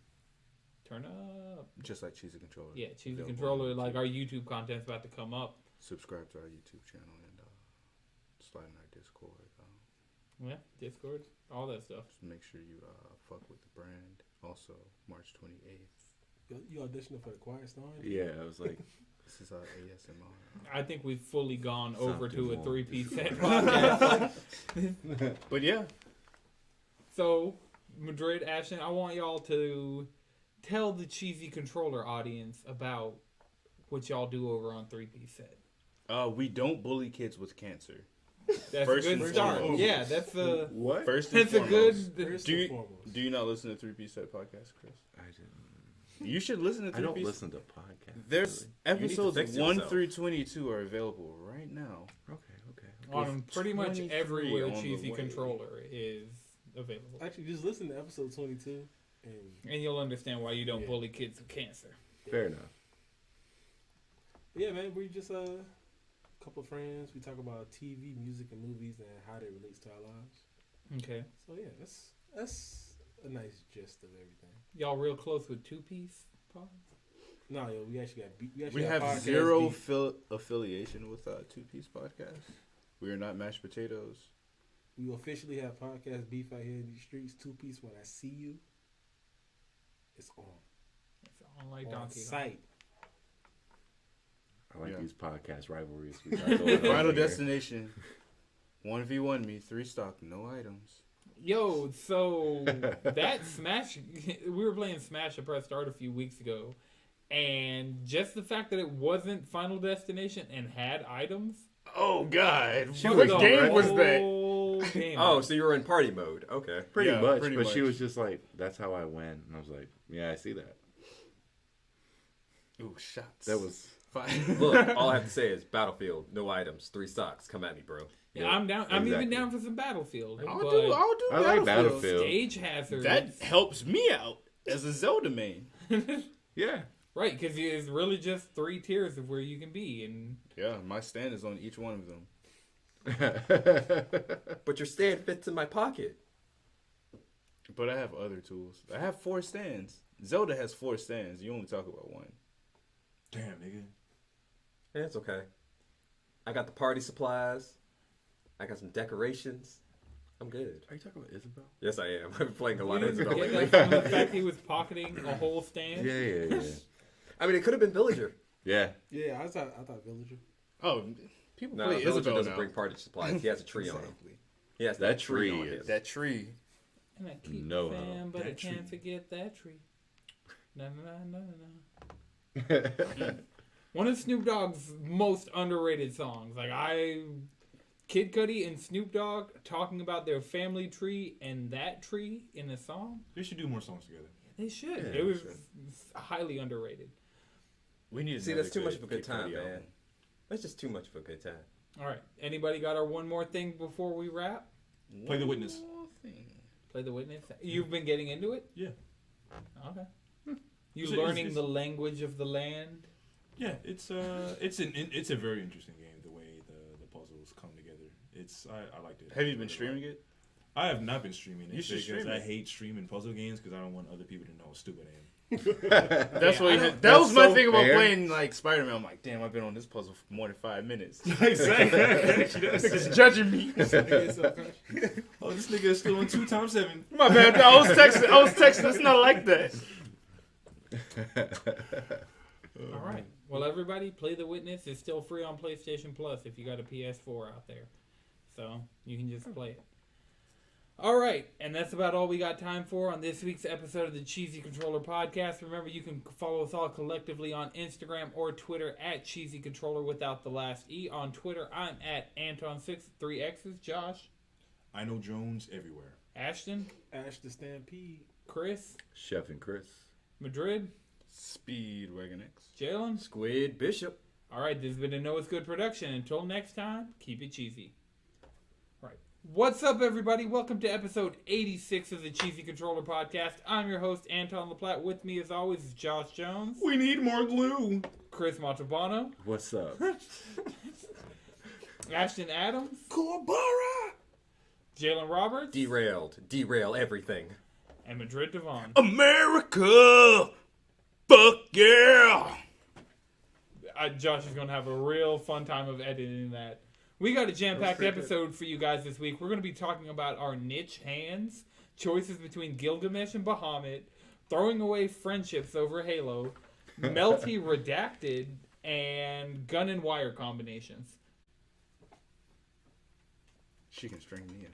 B: Turn up.
C: just like Cheesy Controller.
B: Yeah, choose the
C: Available
B: controller.
C: on
B: Like
C: YouTube.
B: our YouTube content's about to come up.
C: Subscribe to our YouTube channel and slide in our Discord.
B: Yeah, Discord, all that stuff.
C: Just make sure you fuck with the brand. Also, March 28th.
G: You auditioning for the Quiet Storm?
D: Yeah, I was like,
C: This is ASMR.
B: I think we've fully gone over to a
D: Something wrong.
B: 3-Piece Set Podcast.
C: But yeah,
B: So, Madrid, Ashton, I want y'all to tell the Cheesy Controller audience about what y'all do over on 3-Piece Set.
C: we don't bully kids with cancer.
B: That's
C: First
B: a
C: and
B: good start.
C: foremost.
B: Yeah, that's a
D: what?
C: First and
B: that's a
C: foremost.
B: good.
G: First
C: Do
G: and
C: you,
G: foremost.
C: do you not listen to 3-Piece Set podcast, Chris?
D: I didn't.
C: You should listen to 3-Piece.
D: I don't listen to podcasts.
C: There's
D: really.
E: need to
C: episodes
E: fix
C: 1
E: yourself.
C: through 22 are available right now.
D: Okay.
B: on pretty much
C: 23
B: everywhere
C: on the
B: Cheesy
C: way.
B: Controller is available.
G: Actually, just listen to episode 22, and
B: And you'll understand why you don't
G: Yeah.
B: bully kids with cancer.
D: Fair enough.
G: yeah, man, we just a couple of friends. We talk about TV, music, and movies, and how they relates to our lives.
B: Okay.
G: So yeah, that's a nice gist of everything.
B: Y'all real close with Two Piece Pod?
G: No, yo, we actually got beat.
C: We have
G: podcast
C: zero
G: beef.
C: affiliation with Two Piece Podcast. We are not mashed potatoes.
G: We officially have podcast beef out here in these streets. 2 Piece. When I see you, it's on.
B: It's on like
G: On
B: Donkey Kong.
G: sight.
D: I like
C: Yeah.
D: these podcast rivalries. We got going on
C: Final
D: here.
C: destination. 1v1 me, 3 stock, no items.
B: Yo, so that Smash, we were playing Smash at Press Start a few weeks ago, and just the fact that it wasn't Final Destination and had items.
C: Oh God!
B: She
C: What
B: was
C: game
B: the
C: was that?
B: whole game.
E: Oh, so you were in party mode. Okay.
D: Pretty
C: Yeah,
D: much,
C: pretty
D: but she
C: much.
D: was just like, "That's how I win," and I was like, "Yeah, I see that."
C: Ooh, shots.
D: That was
C: fine.
E: Look, all I have to say is Battlefield, no items, 3 stocks. Come at me, bro.
B: Yeah, I'm down. I'm even
D: exactly.
B: down for some Battlefield.
C: I'll
B: but
C: do
D: I like Battlefield.
B: Stage hazards.
C: That helps me out as a Zelda main.
D: Yeah.
B: Right, because it's really just 3 tiers of where you can be, and
C: Yeah, my stand is on each one of them.
E: But your stand fits in my pocket.
C: But I have other tools. I have 4 stands. Zelda has 4 stands. You only talk about 1.
A: Damn, nigga.
E: Yeah, it's okay. I got the party supplies. I got some decorations. I'm good.
D: Are you talking about Isabel?
E: Yes, I am. I've been playing a lot
B: you
E: of
B: didn't
E: Isabel
B: get
E: lately.
B: that from the fact he was pocketing a whole stand.
D: Yeah.
E: I mean, it could have been Villager.
D: Yeah.
G: Yeah, I thought Villager.
C: Oh, people
E: No,
C: play
E: Villager
C: Isabel
E: doesn't
C: now.
E: bring party supplies. He has a tree on him.
C: Exactly.
E: He has
D: That tree
E: on
D: is-
E: him.
C: That tree.
B: And I keep
D: No,
B: fan, but I
A: that
B: can't
A: tree.
B: forget that tree. Na na na na na. One of Snoop Dogg's most underrated songs. Kid Cudi and Snoop Dogg talking about their family tree and that tree in a song.
A: They should do more songs together.
B: They should.
D: Yeah,
B: it was
D: sure.
B: highly underrated.
C: We need.
E: See,
C: another
E: that's too much of a good
C: Kid
E: time,
C: Cudi
E: man.
C: album.
E: That's just too much of a good time.
B: All right. Anybody got our one more thing before we wrap?
A: Play The Witness.
C: One more thing.
B: Play the witness. You've been getting into it?
A: Yeah.
B: Okay. You
A: It's-
B: learning
A: it's-
B: the language of the land?
A: Yeah, it's a very interesting game. The way the puzzles come together. I liked it.
C: Have you been streaming it?
A: I have not been streaming it.
C: You should
A: because
C: stream
A: I
C: it.
A: hate streaming puzzle games because I don't want other people to know how stupid I am.
C: That's
B: Yeah,
C: what.
B: I
C: That
D: don't-
C: was my
D: that's so
C: thing about
D: fair.
C: playing like Spider-Man. I'm like, damn, I've been on this puzzle for more than 5 minutes.
A: Exactly.
C: It's judging me.
A: Oh, this nigga is still on 2x7.
C: My bad. I was texting. It's not like that.
B: All right. Well, everybody, Play the Witness is still free on PlayStation Plus if you got a PS4 out there. So you can just play it. All right. And that's about all we got time for on this week's episode of the Cheesy Controller Podcast. Remember, you can follow us all collectively on Instagram or Twitter at Cheesy Controller without the last E. On Twitter, I'm at Anton6, 3 X's. Josh,
A: I know Jones everywhere.
B: Ashton,
G: Ash the Stampede.
B: Chris,
D: Chef and Chris.
B: Madrid,
C: Speedwagon X.
B: Jalen.
E: Squid Bishop.
B: All right, this has been a Know It's Good production. Until next time, keep it cheesy. All right. What's up, everybody? Welcome to episode 86 of the Cheesy Controller Podcast. I'm your host, Anton LaPlatte. With me, as always, is Josh Jones,
A: We need more glue.
B: Chris Montalbano,
D: What's up?
B: Ashton Adams,
G: Kuwabara!
B: Jalen Roberts,
E: Derailed. Derail everything.
B: and Madrid Devon.
C: America. Fuck yeah.
B: Josh is going to have a real fun time of editing that. We got a jam-packed episode for you guys this week. We're going to be talking about our niche hands, choices between Gilgamesh and Bahamut, throwing away friendships over Halo, Melty Redacted, and gun and wire combinations.
C: She can string me up.